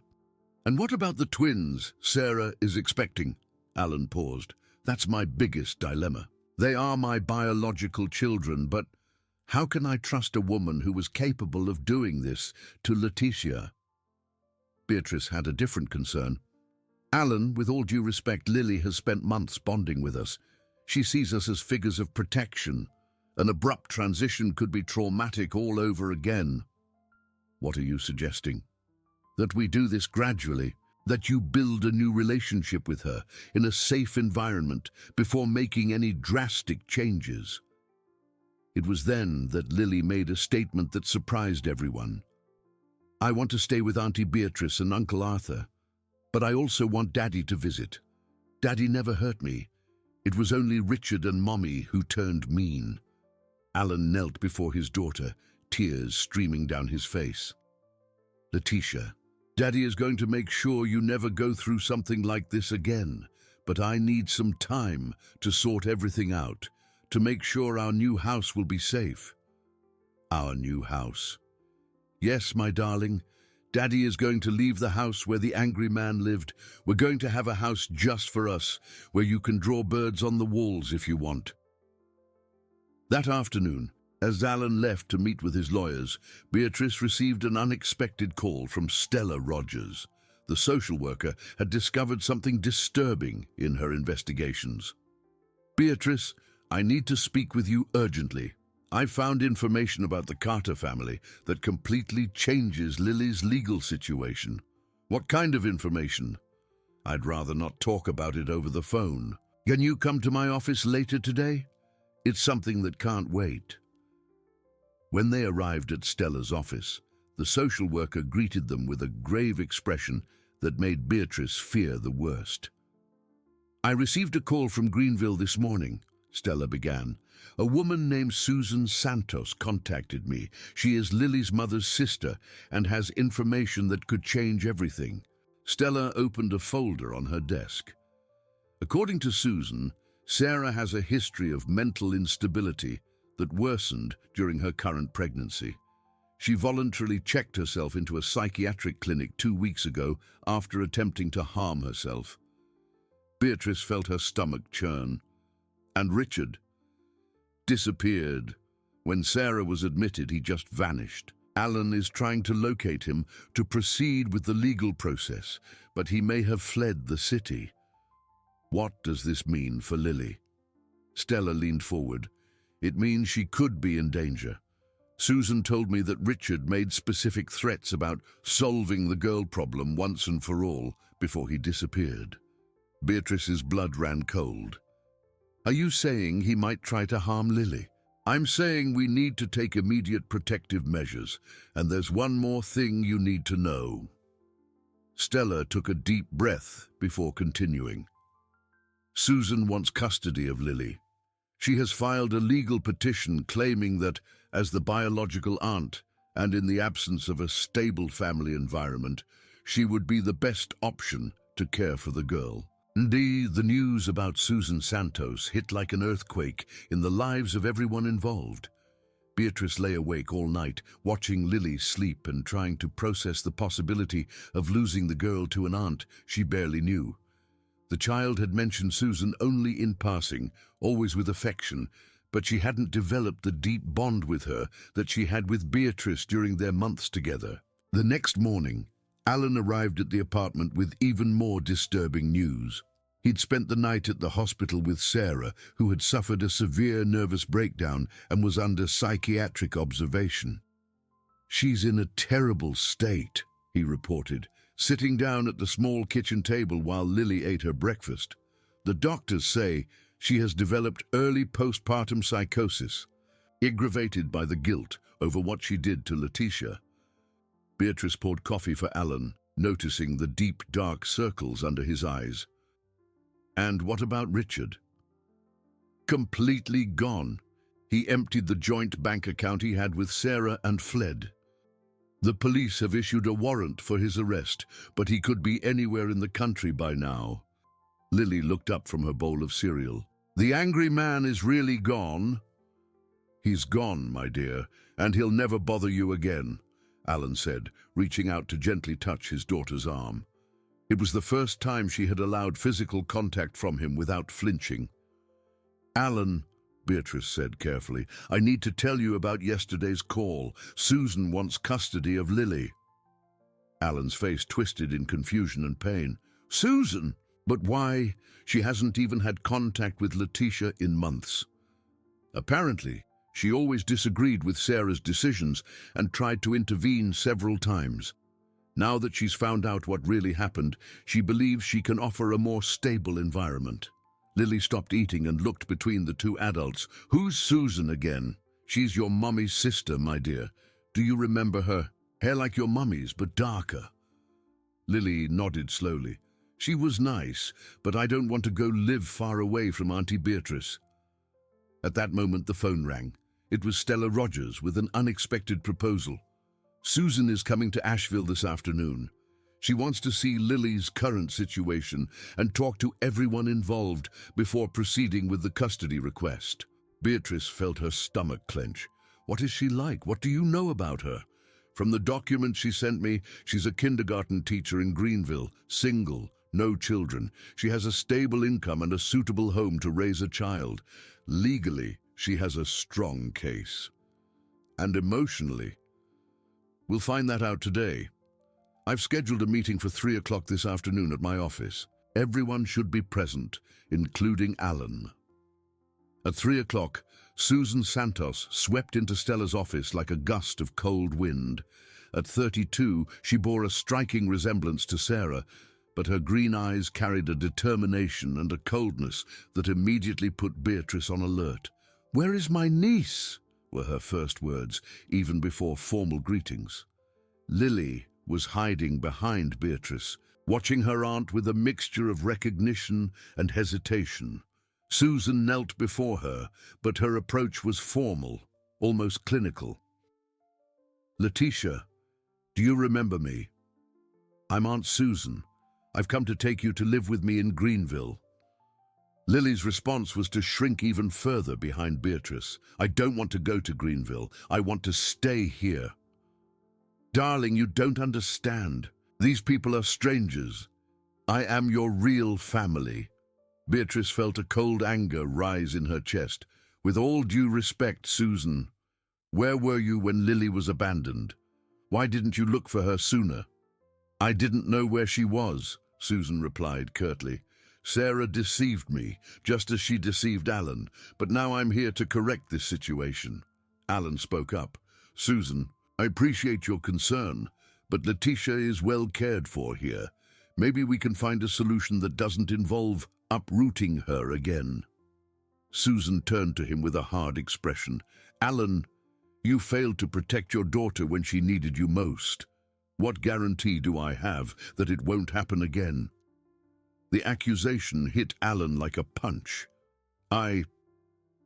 "And what about the twins Sarah is expecting?" Alan paused. "That's my biggest dilemma. They are my biological children, but how can I trust a woman who was capable of doing this to Letitia?" Beatrice had a different concern. "Alan, with all due respect, Lily has spent months bonding with us. She sees us as figures of protection, An abrupt transition could be traumatic all over again. What are you suggesting? That we do this gradually, that you build a new relationship with her in a safe environment before making any drastic changes. It was then that Lily made a statement that surprised everyone. I want to stay with Auntie Beatrice and Uncle Arthur, but I also want Daddy to visit. Daddy never hurt me. It was only Richard and Mommy who turned mean. Alan knelt before his daughter, tears streaming down his face. Letitia, Daddy is going to make sure you never go through something like this again, but I need some time to sort everything out, to make sure our new house will be safe. Our new house. Yes, my darling, Daddy is going to leave the house where the angry man lived. We're going to have a house just for us, where you can draw birds on the walls if you want. That afternoon, as Alan left to meet with his lawyers, Beatrice received an unexpected call from Stella Rogers. The social worker had discovered something disturbing in her investigations. Beatrice, I need to speak with you urgently. I found information about the Carter family that completely changes Lily's legal situation. What kind of information? I'd rather not talk about it over the phone. Can you come to my office later today? It's something that can't wait. When they arrived at Stella's office, the social worker greeted them with a grave expression that made Beatrice fear the worst. I received a call from Greenville this morning, Stella began. A woman named Susan Santos contacted me. She is Lily's mother's sister and has information that could change everything. Stella opened a folder on her desk. According to Susan, Sarah has a history of mental instability that worsened during her current pregnancy. She voluntarily checked herself into a psychiatric clinic 2 weeks ago after attempting to harm herself. Beatrice felt her stomach churn. And Richard disappeared. When Sarah was admitted, he just vanished. Alan is trying to locate him to proceed with the legal process, but he may have fled the city. What does this mean for Lily? Stella leaned forward. It means she could be in danger. Susan told me that Richard made specific threats about solving the girl problem once and for all before he disappeared. Beatrice's blood ran cold. Are you saying he might try to harm Lily? I'm saying we need to take immediate protective measures, and there's one more thing you need to know. Stella took a deep breath before continuing. Susan wants custody of Lily. She has filed a legal petition claiming that, as the biological aunt, and in the absence of a stable family environment, she would be the best option to care for the girl. Indeed, the news about Susan Santos hit like an earthquake in the lives of everyone involved. Beatrice lay awake all night, watching Lily sleep and trying to process the possibility of losing the girl to an aunt she barely knew. The child had mentioned Susan only in passing, always with affection, but she hadn't developed the deep bond with her that she had with Beatrice during their months together. The next morning, Alan arrived at the apartment with even more disturbing news. He'd spent the night at the hospital with Sarah, who had suffered a severe nervous breakdown and was under psychiatric observation. She's in a terrible state, he reported, sitting down at the small kitchen table while Lily ate her breakfast. The doctors say she has developed early postpartum psychosis, aggravated by the guilt over what she did to Letitia. Beatrice poured coffee for Alan, noticing the deep, dark circles under his eyes. And what about Richard? Completely gone. He emptied the joint bank account he had with Sarah and fled. The police have issued a warrant for his arrest, but he could be anywhere in the country by now. Lily looked up from her bowl of cereal. The angry man is really gone? He's gone, my dear, and he'll never bother you again, Alan said, reaching out to gently touch his daughter's arm. It was the first time she had allowed physical contact from him without flinching. Alan, Beatrice said carefully, I need to tell you about yesterday's call. Susan wants custody of Lily. Alan's face twisted in confusion and pain. Susan? But why? She hasn't even had contact with Letitia in months. Apparently, She always disagreed with Sarah's decisions and tried to intervene several times. Now that she's found out what really happened, she believes she can offer a more stable environment. Lily stopped eating and looked between the two adults. "Who's Susan again?" "She's your mummy's sister, my dear. Do you remember her? Hair like your mummy's, but darker." Lily nodded slowly. "She was nice, but I don't want to go live far away from Auntie Beatrice." At that moment the phone rang. It was Stella Rogers with an unexpected proposal. "Susan is coming to Asheville this afternoon. She wants to see Lily's current situation and talk to everyone involved before proceeding with the custody request." Beatrice felt her stomach clench. "What is she like? What do you know about her?" "From the documents she sent me, she's a kindergarten teacher in Greenville, single, no children. She has a stable income and a suitable home to raise a child. Legally, she has a strong case. And emotionally, we'll find that out today. I've scheduled a meeting for 3 o'clock this afternoon at my office. Everyone should be present, including Alan." At 3 o'clock, Susan Santos swept into Stella's office like a gust of cold wind. At 32, she bore a striking resemblance to Sarah, but her green eyes carried a determination and a coldness that immediately put Beatrice on alert. "Where is my niece?" were her first words, even before formal greetings. Lily was hiding behind Beatrice, watching her aunt with a mixture of recognition and hesitation. Susan knelt before her, but her approach was formal, almost clinical. "Letitia, do you remember me? I'm Aunt Susan. I've come to take you to live with me in Greenville." Lily's response was to shrink even further behind Beatrice. "I don't want to go to Greenville. I want to stay here." "Darling, you don't understand. These people are strangers. I am your real family." Beatrice felt a cold anger rise in her chest. "With all due respect, Susan, where were you when Lily was abandoned? Why didn't you look for her sooner?" "I didn't know where she was," Susan replied curtly. "Sarah deceived me, just as she deceived Alan, but now I'm here to correct this situation." Alan spoke up. "Susan, I appreciate your concern, but Letitia is well cared for here. Maybe we can find a solution that doesn't involve uprooting her again." Susan turned to him with a hard expression. "Alan, you failed to protect your daughter when she needed you most. What guarantee do I have that it won't happen again?" The accusation hit Alan like a punch. I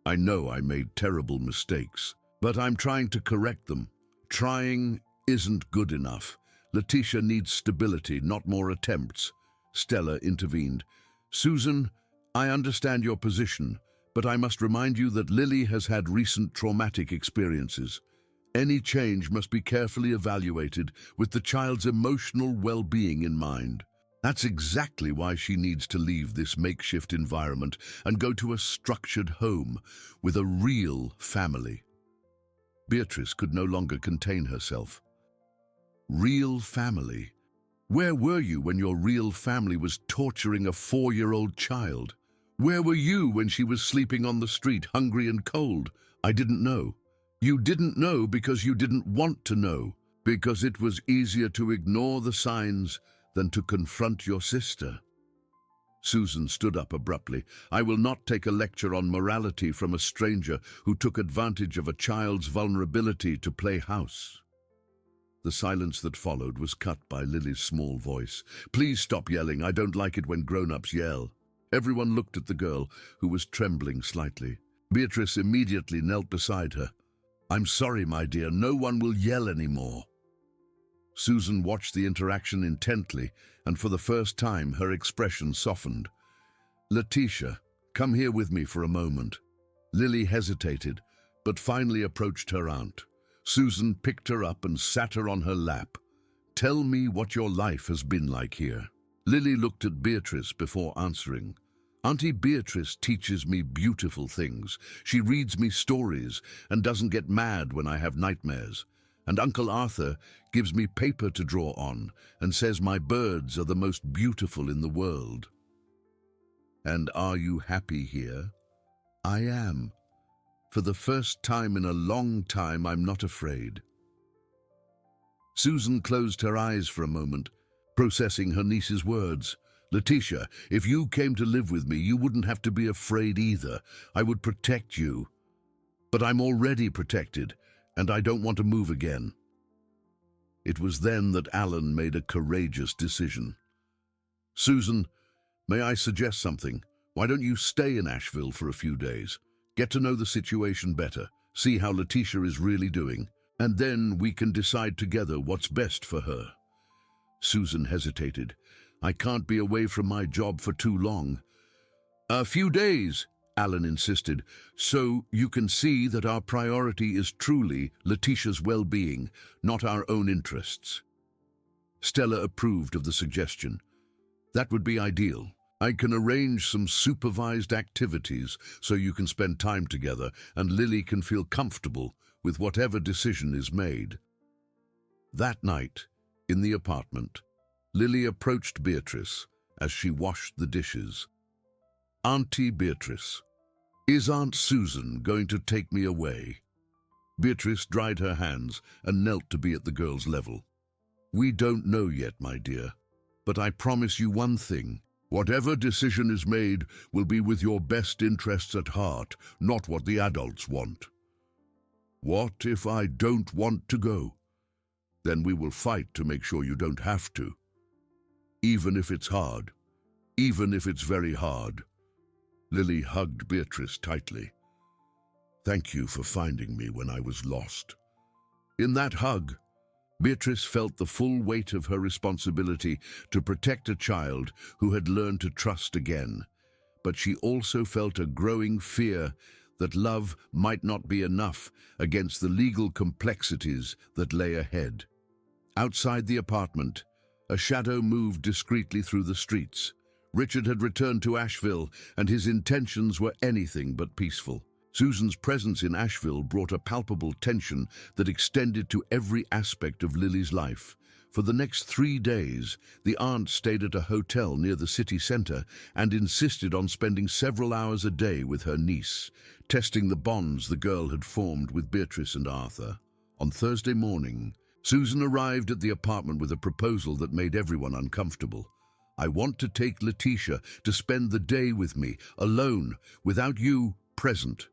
know I made terrible mistakes, but I'm trying to correct them. Trying isn't good enough. Letitia needs stability, not more attempts." Stella intervened. "Susan, I understand your position, but I must remind you that Lily has had recent traumatic experiences. Any change must be carefully evaluated with the child's emotional well-being in mind. That's exactly why she needs to leave this makeshift environment and go to a structured home with a real family." Beatrice could no longer contain herself. "Real family? Where were you when your real family was torturing a 4-year-old child? Where were you when she was sleeping on the street, hungry and cold?" "I didn't know." "You didn't know because you didn't want to know, because it was easier to ignore the signs than to confront your sister." Susan stood up abruptly. "I will not take a lecture on morality from a stranger who took advantage of a child's vulnerability to play house." The silence that followed was cut by Lily's small voice. "Please stop yelling. I don't like it when grown-ups yell." Everyone looked at the girl, who was trembling slightly. Beatrice immediately knelt beside her. "I'm sorry, my dear. No one will yell anymore." Susan watched the interaction intently, and for the first time her expression softened. "Letitia, come here with me for a moment." Lily hesitated, but finally approached her aunt. Susan picked her up and sat her on her lap. "Tell me what your life has been like here." Lily looked at Beatrice before answering. "Auntie Beatrice teaches me beautiful things. She reads me stories and doesn't get mad when I have nightmares. And Uncle Arthur gives me paper to draw on and says my birds are the most beautiful in the world." "And are you happy here?" "I am. For the first time in a long time, I'm not afraid." Susan closed her eyes for a moment, processing her niece's words. "Letitia, if you came to live with me, you wouldn't have to be afraid either. I would protect you. But I'm already protected, and I don't want to move again." It was then that Alan made a courageous decision. "Susan, may I suggest something? Why don't you stay in Asheville for a few days? Get to know the situation better, see how Letitia is really doing, and then we can decide together what's best for her." Susan hesitated. "I can't be away from my job for too long." "A few days," Alan insisted, "so you can see that our priority is truly Letitia's well-being, not our own interests." Stella approved of the suggestion. "That would be ideal. I can arrange some supervised activities so you can spend time together and Lily can feel comfortable with whatever decision is made." That night, in the apartment, Lily approached Beatrice as she washed the dishes. "Auntie Beatrice, is Aunt Susan going to take me away?" Beatrice dried her hands and knelt to be at the girl's level. "We don't know yet, my dear, but I promise you one thing. Whatever decision is made will be with your best interests at heart, not what the adults want." "What if I don't want to go?" "Then we will fight to make sure you don't have to. Even if it's hard, even if it's very hard." Lily hugged Beatrice tightly. "Thank you for finding me when I was lost." In that hug, Beatrice felt the full weight of her responsibility to protect a child who had learned to trust again. But she also felt a growing fear that love might not be enough against the legal complexities that lay ahead. Outside the apartment, a shadow moved discreetly through the streets. Richard had returned to Asheville, and his intentions were anything but peaceful. Susan's presence in Asheville brought a palpable tension that extended to every aspect of Lily's life. For the next 3 days, the aunt stayed at a hotel near the city center and insisted on spending several hours a day with her niece, testing the bonds the girl had formed with Beatrice and Arthur. On Thursday morning, Susan arrived at the apartment with a proposal that made everyone uncomfortable. "I want to take Letitia to spend the day with me, alone, without you present."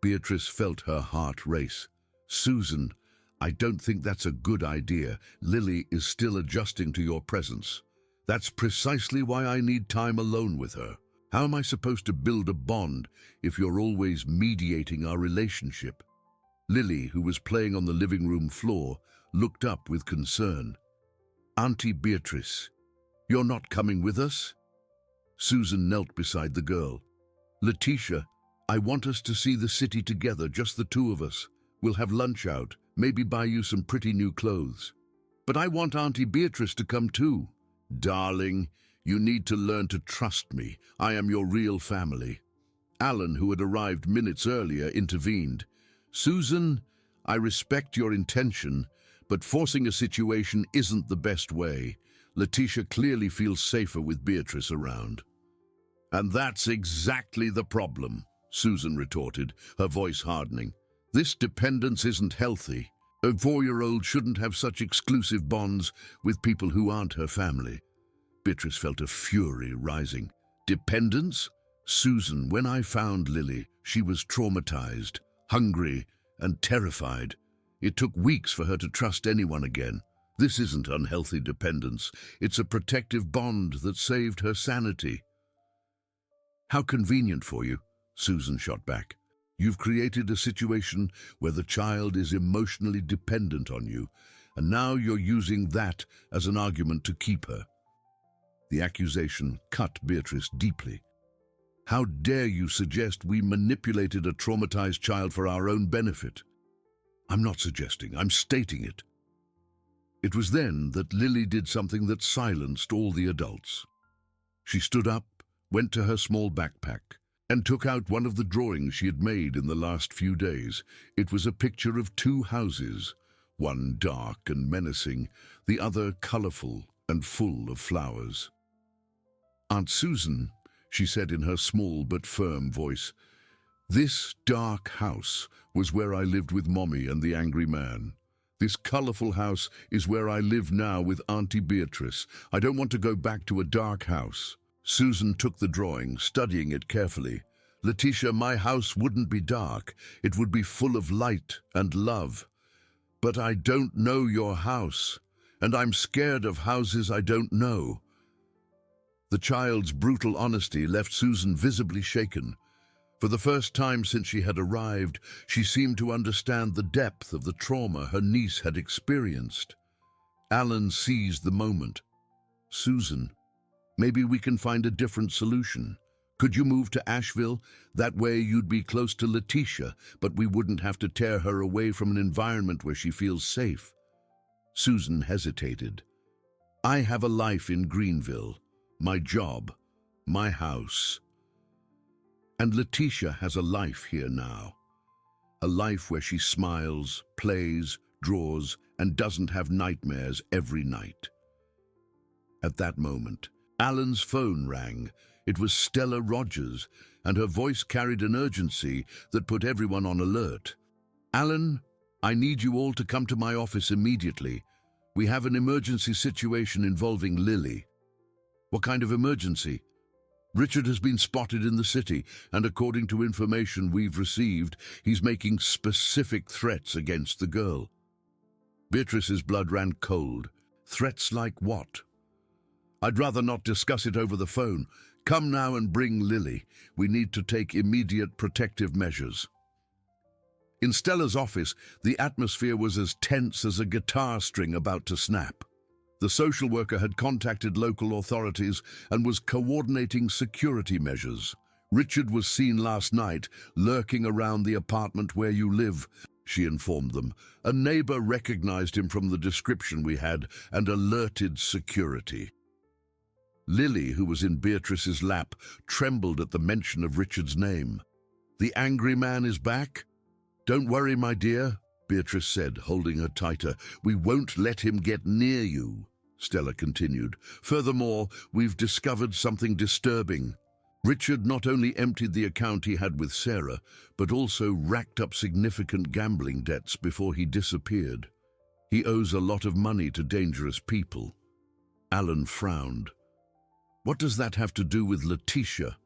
Beatrice felt her heart race. "Susan, I don't think that's a good idea. Lily is still adjusting to your presence. That's precisely why I need time alone with her. How am I supposed to build a bond if you're always mediating our relationship?" Lily, who was playing on the living room floor, looked up with concern. "Auntie Beatrice, you're not coming with us?" Susan knelt beside the girl. "Letitia, I want us to see the city together, just the two of us. We'll have lunch out, maybe buy you some pretty new clothes." "But I want Auntie Beatrice to come too." "Darling, you need to learn to trust me. I am your real family." Alan, who had arrived minutes earlier, intervened. "Susan, I respect your intention, but forcing a situation isn't the best way. Letitia clearly feels safer with Beatrice around." "And that's exactly the problem," Susan retorted, her voice hardening. "This dependence isn't healthy. A 4-year-old shouldn't have such exclusive bonds with people who aren't her family." Beatrice felt a fury rising. "Dependence? Susan, when I found Lily, she was traumatized, hungry, and terrified. It took weeks for her to trust anyone again. This isn't unhealthy dependence. It's a protective bond that saved her sanity." "How convenient for you," Susan shot back. "You've created a situation where the child is emotionally dependent on you, and now you're using that as an argument to keep her." The accusation cut Beatrice deeply. "How dare you suggest we manipulated a traumatized child for our own benefit?" "I'm not suggesting, I'm stating it." It was then that Lily did something that silenced all the adults. She stood up, went to her small backpack, and took out one of the drawings she had made in the last few days. It was a picture of 2 houses, one dark and menacing, the other colorful and full of flowers. "Aunt Susan," she said in her small but firm voice, This dark house was where I lived with Mommy and the angry man. This colourful house is where I live now with Auntie Beatrice. I don't want to go back to a dark house. Susan took the drawing, studying it carefully. Letitia, my house wouldn't be dark. It would be full of light and love. But I don't know your house, and I'm scared of houses I don't know. The child's brutal honesty left Susan visibly shaken. For the first time since she had arrived, she seemed to understand the depth of the trauma her niece had experienced. Alan seized the moment. Susan, maybe we can find a different solution. Could you move to Asheville? That way you'd be close to Letitia, but we wouldn't have to tear her away from an environment where she feels safe. Susan hesitated. I have a life in Greenville, my job, my house. And Letitia has a life here now. A life where she smiles, plays, draws, and doesn't have nightmares every night. At that moment, Alan's phone rang. It was Stella Rogers, and her voice carried an urgency that put everyone on alert. Alan, I need you all to come to my office immediately. We have an emergency situation involving Lily. What kind of emergency? Richard has been spotted in the city, and according to information we've received, he's making specific threats against the girl. Beatrice's blood ran cold. Threats like what? I'd rather not discuss it over the phone. Come now and bring Lily. We need to take immediate protective measures. In Stella's office, the atmosphere was as tense as a guitar string about to snap. The social worker had contacted local authorities and was coordinating security measures. Richard was seen last night, lurking around the apartment where you live, she informed them. A neighbor recognized him from the description we had and alerted security. Lily, who was in Beatrice's lap, trembled at the mention of Richard's name. The angry man is back? Don't worry, my dear, Beatrice said, holding her tighter. We won't let him get near you, Stella continued. Furthermore, we've discovered something disturbing. Richard not only emptied the account he had with Sarah, but also racked up significant gambling debts before he disappeared. He owes a lot of money to dangerous people. Alan frowned. What does that have to do with Letitia?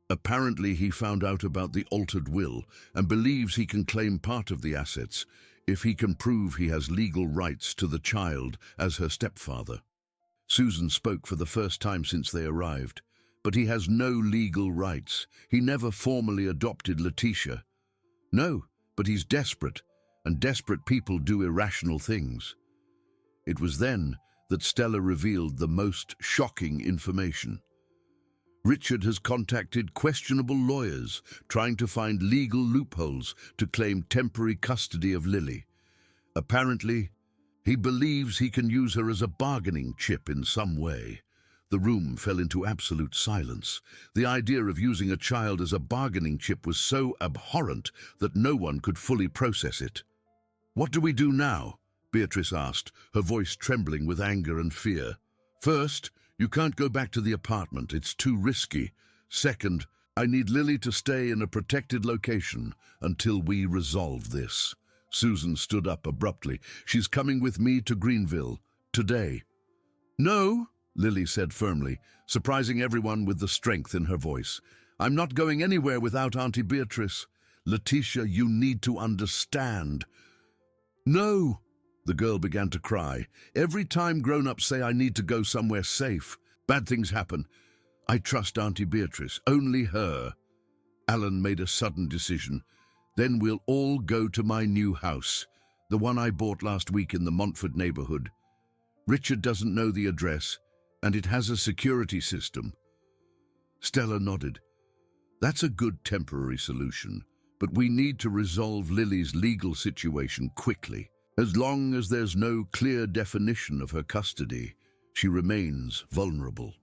Apparently he found out about the altered will and believes he can claim part of the assets if he can prove he has legal rights to the child as her stepfather. Susan spoke for the first time since they arrived. But he has no legal rights. He never formally adopted Letitia. No, but he's desperate, and desperate people do irrational things. It was then that Stella revealed the most shocking information. Richard has contacted questionable lawyers trying to find legal loopholes to claim temporary custody of Lily. Apparently, he believes he can use her as a bargaining chip in some way. The room fell into absolute silence. The idea of using a child as a bargaining chip was so abhorrent that no one could fully process it. What do we do now? Beatrice asked, her voice trembling with anger and fear. First, you can't go back to the apartment. It's too risky. Second, I need Lily to stay in a protected location until we resolve this. Susan stood up abruptly. She's coming with me to Greenville. Today. No, Lily said firmly, surprising everyone with the strength in her voice. I'm not going anywhere without Auntie Beatrice. Letitia, you need to understand. No, the girl began to cry. Every time grown-ups say I need to go somewhere safe, bad things happen. I trust Auntie Beatrice, only her. Alan made a sudden decision. Then we'll all go to my new house, the one I bought last week in the Montford neighborhood. Richard doesn't know the address, and it has a security system. Stella nodded. That's a good temporary solution, but we need to resolve Lily's legal situation quickly. As long as there's no clear definition of her custody, she remains vulnerable.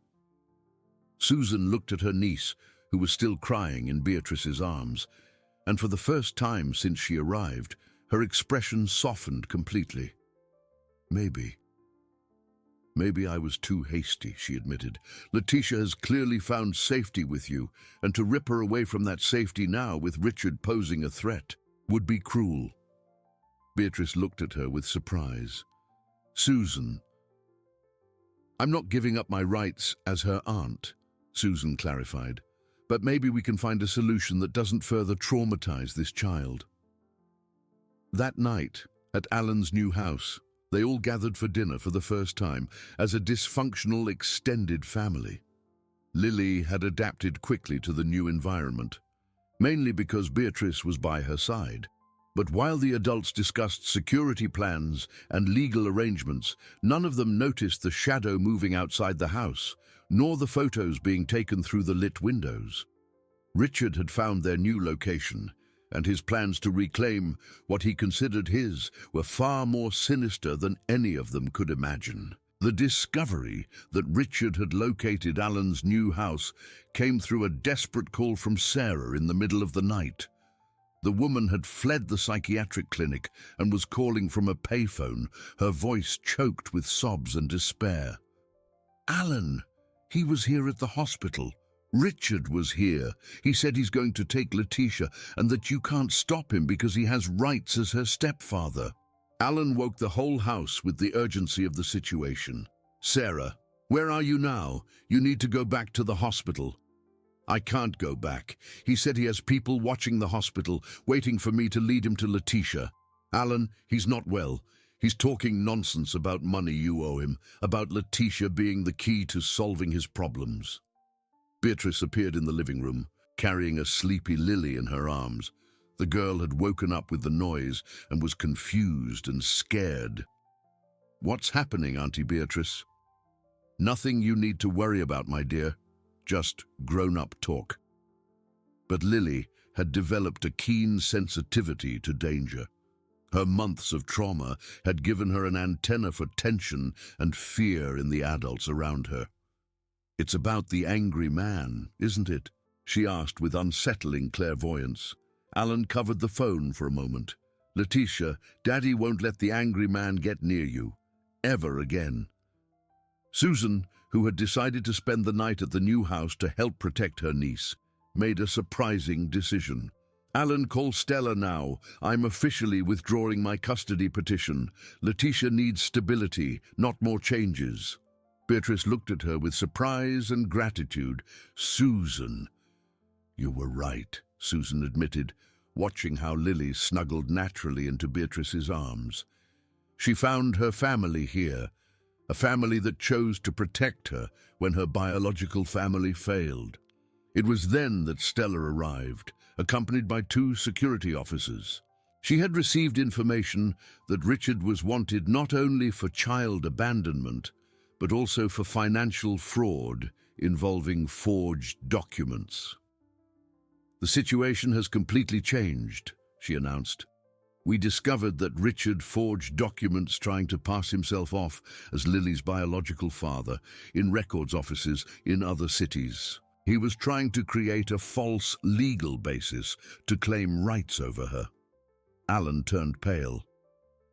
Susan looked at her niece, who was still crying in Beatrice's arms, and for the first time since she arrived, her expression softened completely. Maybe. Maybe I was too hasty, she admitted. Letitia has clearly found safety with you, and to rip her away from that safety now with Richard posing a threat would be cruel. Beatrice looked at her with surprise. Susan. I'm not giving up my rights as her aunt, Susan clarified. But maybe we can find a solution that doesn't further traumatize this child. That night, at Alan's new house, they all gathered for dinner for the first time as a dysfunctional extended family. Lily had adapted quickly to the new environment, mainly because Beatrice was by her side. But while the adults discussed security plans and legal arrangements, none of them noticed the shadow moving outside the house, nor the photos being taken through the lit windows. Richard had found their new location, and his plans to reclaim what he considered his were far more sinister than any of them could imagine. The discovery that Richard had located Alan's new house came through a desperate call from Sarah in the middle of the night. The woman had fled the psychiatric clinic and was calling from a payphone, her voice choked with sobs and despair. Alan! He was here at the hospital. Richard was here. He said he's going to take Letitia and that you can't stop him because he has rights as her stepfather. Alan woke the whole house with the urgency of the situation. Sarah, where are you now? You need to go back to the hospital. I can't go back. He said he has people watching the hospital, waiting for me to lead him to Letitia. Alan, he's not well. He's talking nonsense about money you owe him, about Letitia being the key to solving his problems. Beatrice appeared in the living room, carrying a sleepy Lily in her arms. The girl had woken up with the noise and was confused and scared. What's happening, Auntie Beatrice? Nothing you need to worry about, my dear. Just grown-up talk. But Lily had developed a keen sensitivity to danger. Her months of trauma had given her an antenna for tension and fear in the adults around her. It's about the angry man, isn't it? She asked with unsettling clairvoyance. Alan covered the phone for a moment. Letitia, Daddy won't let the angry man get near you. Ever again. Susan, who had decided to spend the night at the new house to help protect her niece, made a surprising decision. Alan, call Stella now. I'm officially withdrawing my custody petition. Letitia needs stability, not more changes. Beatrice looked at her with surprise and gratitude. Susan. You were right, Susan admitted, watching how Lily snuggled naturally into Beatrice's arms. She found her family here, a family that chose to protect her when her biological family failed. It was then that Stella arrived, accompanied by 2 security officers. She had received information that Richard was wanted not only for child abandonment, but also for financial fraud involving forged documents. The situation has completely changed, she announced. We discovered that Richard forged documents trying to pass himself off as Lily's biological father in records offices in other cities. He was trying to create a false legal basis to claim rights over her. Alan turned pale.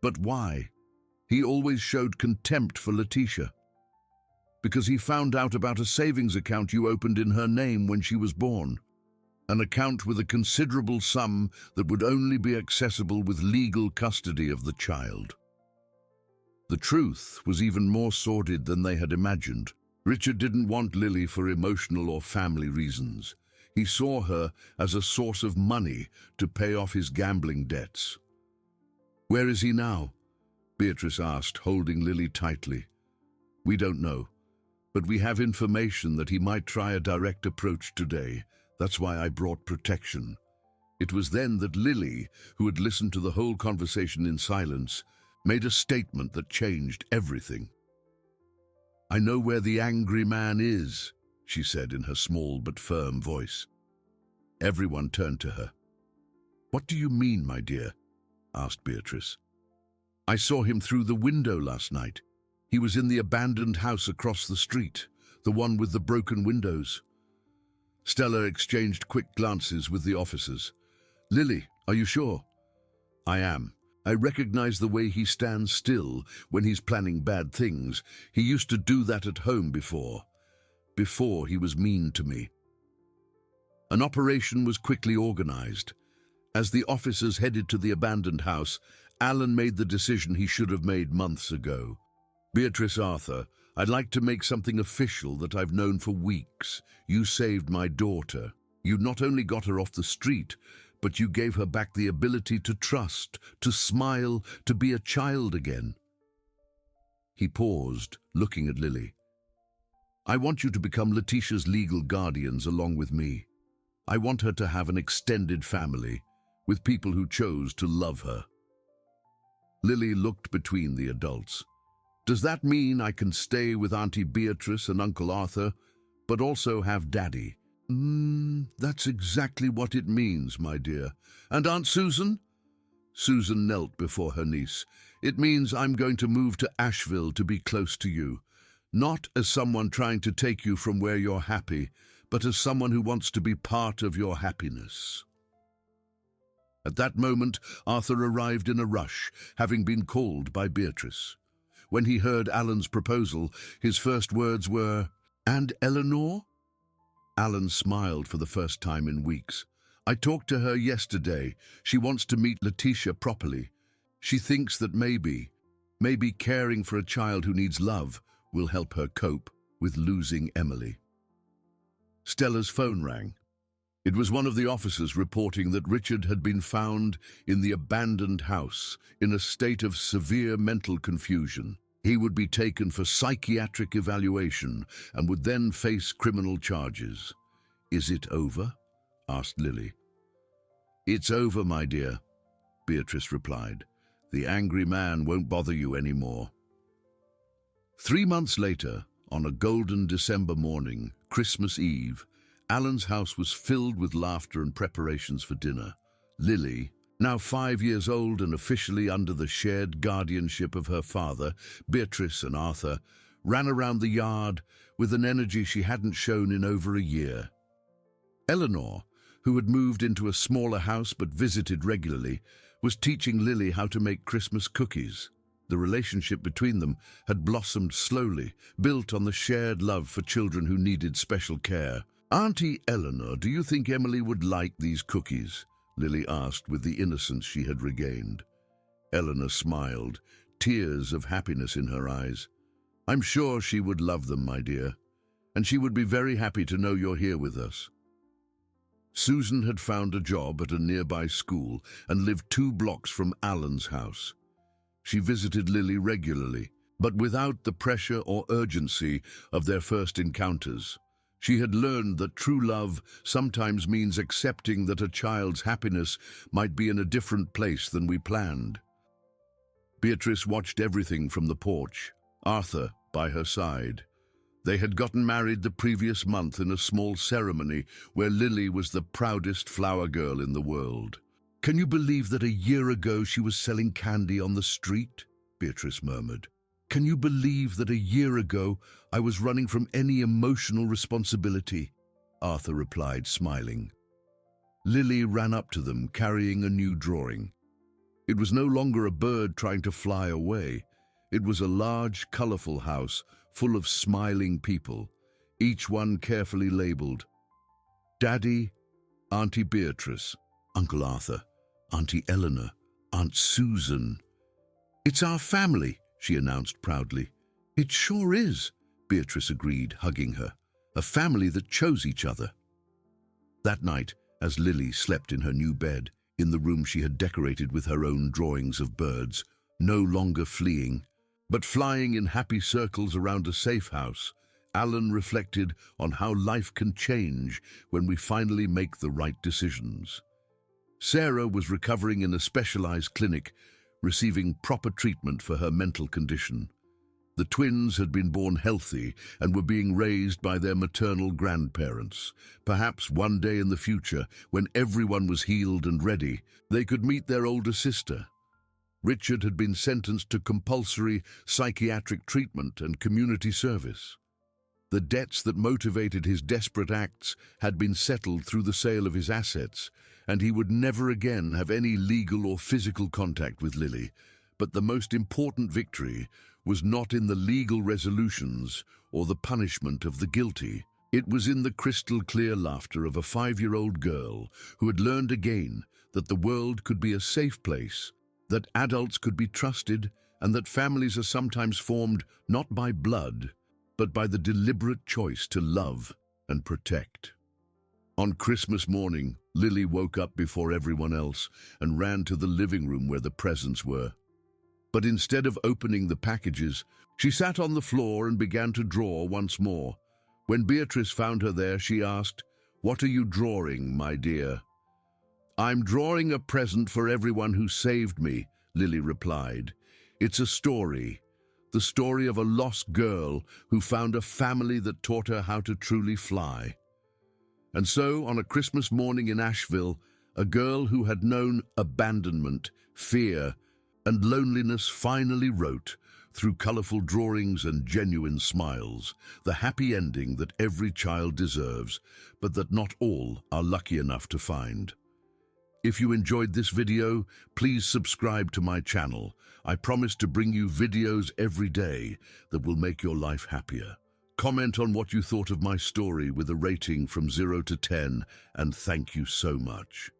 But why? He always showed contempt for Letitia. Because he found out about a savings account you opened in her name when she was born. An account with a considerable sum that would only be accessible with legal custody of the child. The truth was even more sordid than they had imagined. Richard didn't want Lily for emotional or family reasons. He saw her as a source of money to pay off his gambling debts. Where is he now? Beatrice asked, holding Lily tightly. We don't know, but we have information that he might try a direct approach today. That's why I brought protection. It was then that Lily, who had listened to the whole conversation in silence, made a statement that changed everything. I know where the angry man is, she said in her small but firm voice. Everyone turned to her. What do you mean, my dear? Asked Beatrice. I saw him through the window last night. He was in the abandoned house across the street, the one with the broken windows. Stella exchanged quick glances with the officers. Lily, are you sure? I am. I recognize the way he stands still when he's planning bad things. He used to do that at home before he was mean to me. An operation was quickly organized. As the officers headed to the abandoned house, Alan made the decision he should have made months ago. Beatrice Arthur, I'd like to make something official that I've known for weeks. You saved my daughter. You not only got her off the street, but you gave her back the ability to trust, to smile, to be a child again. He paused, looking at Lily. I want you to become Letitia's legal guardians along with me. I want her to have an extended family, with people who chose to love her. Lily looked between the adults. Does that mean I can stay with Auntie Beatrice and Uncle Arthur, but also have Daddy? That's exactly what it means, my dear. And Aunt Susan? Susan knelt before her niece. It means I'm going to move to Asheville to be close to you. Not as someone trying to take you from where you're happy, but as someone who wants to be part of your happiness. At that moment, Arthur arrived in a rush, having been called by Beatrice. When he heard Alan's proposal, his first words were, "And Eleanor?" Alan smiled for the first time in weeks. I talked to her yesterday. She wants to meet Letitia properly. She thinks that maybe caring for a child who needs love will help her cope with losing Emily. Stella's phone rang. It was one of the officers reporting that Richard had been found in the abandoned house in a state of severe mental confusion. He would be taken for psychiatric evaluation and would then face criminal charges. Is it over? Asked Lily. It's over, my dear, Beatrice replied. The angry man won't bother you anymore. 3 months later, on a golden December morning, Christmas Eve, Alan's house was filled with laughter and preparations for dinner. Lily, now 5 years old and officially under the shared guardianship of her father, Beatrice and Arthur, ran around the yard with an energy she hadn't shown in over a year. Eleanor, who had moved into a smaller house but visited regularly, was teaching Lily how to make Christmas cookies. The relationship between them had blossomed slowly, built on the shared love for children who needed special care. Auntie Eleanor, do you think Emily would like these cookies? Lily asked with the innocence she had regained. Eleanor smiled, tears of happiness in her eyes. I'm sure she would love them, my dear, and she would be very happy to know you're here with us. Susan had found a job at a nearby school and lived 2 blocks from Alan's house. She visited Lily regularly, but without the pressure or urgency of their first encounters. She had learned that true love sometimes means accepting that a child's happiness might be in a different place than we planned. Beatrice watched everything from the porch, Arthur by her side. They had gotten married the previous month in a small ceremony where Lily was the proudest flower girl in the world. Can you believe that a year ago she was selling candy on the street? Beatrice murmured. Can you believe that a year ago I was running from any emotional responsibility? Arthur replied, smiling. Lily ran up to them, carrying a new drawing. It was no longer a bird trying to fly away. It was a large, colorful house full of smiling people, each one carefully labeled. Daddy, Auntie Beatrice, Uncle Arthur, Auntie Eleanor, Aunt Susan. It's our family, she announced proudly. It sure is, Beatrice agreed, hugging her. A family that chose each other. That night, as Lily slept in her new bed, in the room she had decorated with her own drawings of birds, no longer fleeing, but flying in happy circles around a safe house, Alan reflected on how life can change when we finally make the right decisions. Sarah was recovering in a specialized clinic, receiving proper treatment for her mental condition. The twins had been born healthy and were being raised by their maternal grandparents. Perhaps one day in the future, when everyone was healed and ready, they could meet their older sister. Richard had been sentenced to compulsory psychiatric treatment and community service. The debts that motivated his desperate acts had been settled through the sale of his assets, and he would never again have any legal or physical contact with Lily. But the most important victory was not in the legal resolutions or the punishment of the guilty. It was in the crystal-clear laughter of a 5-year-old girl who had learned again that the world could be a safe place, that adults could be trusted, and that families are sometimes formed not by blood, but by the deliberate choice to love and protect. On Christmas morning, Lily woke up before everyone else and ran to the living room where the presents were. But instead of opening the packages, she sat on the floor and began to draw once more. When Beatrice found her there, she asked, "What are you drawing, my dear?" "I'm drawing a present for everyone who saved me," Lily replied. "It's a story. The story of a lost girl who found a family that taught her how to truly fly." And so, on a Christmas morning in Asheville, a girl who had known abandonment, fear, and loneliness finally wrote, through colorful drawings and genuine smiles, the happy ending that every child deserves, but that not all are lucky enough to find. If you enjoyed this video, please subscribe to my channel. I promise to bring you videos every day that will make your life happier. Comment on what you thought of my story with a rating from 0 to 10, and thank you so much.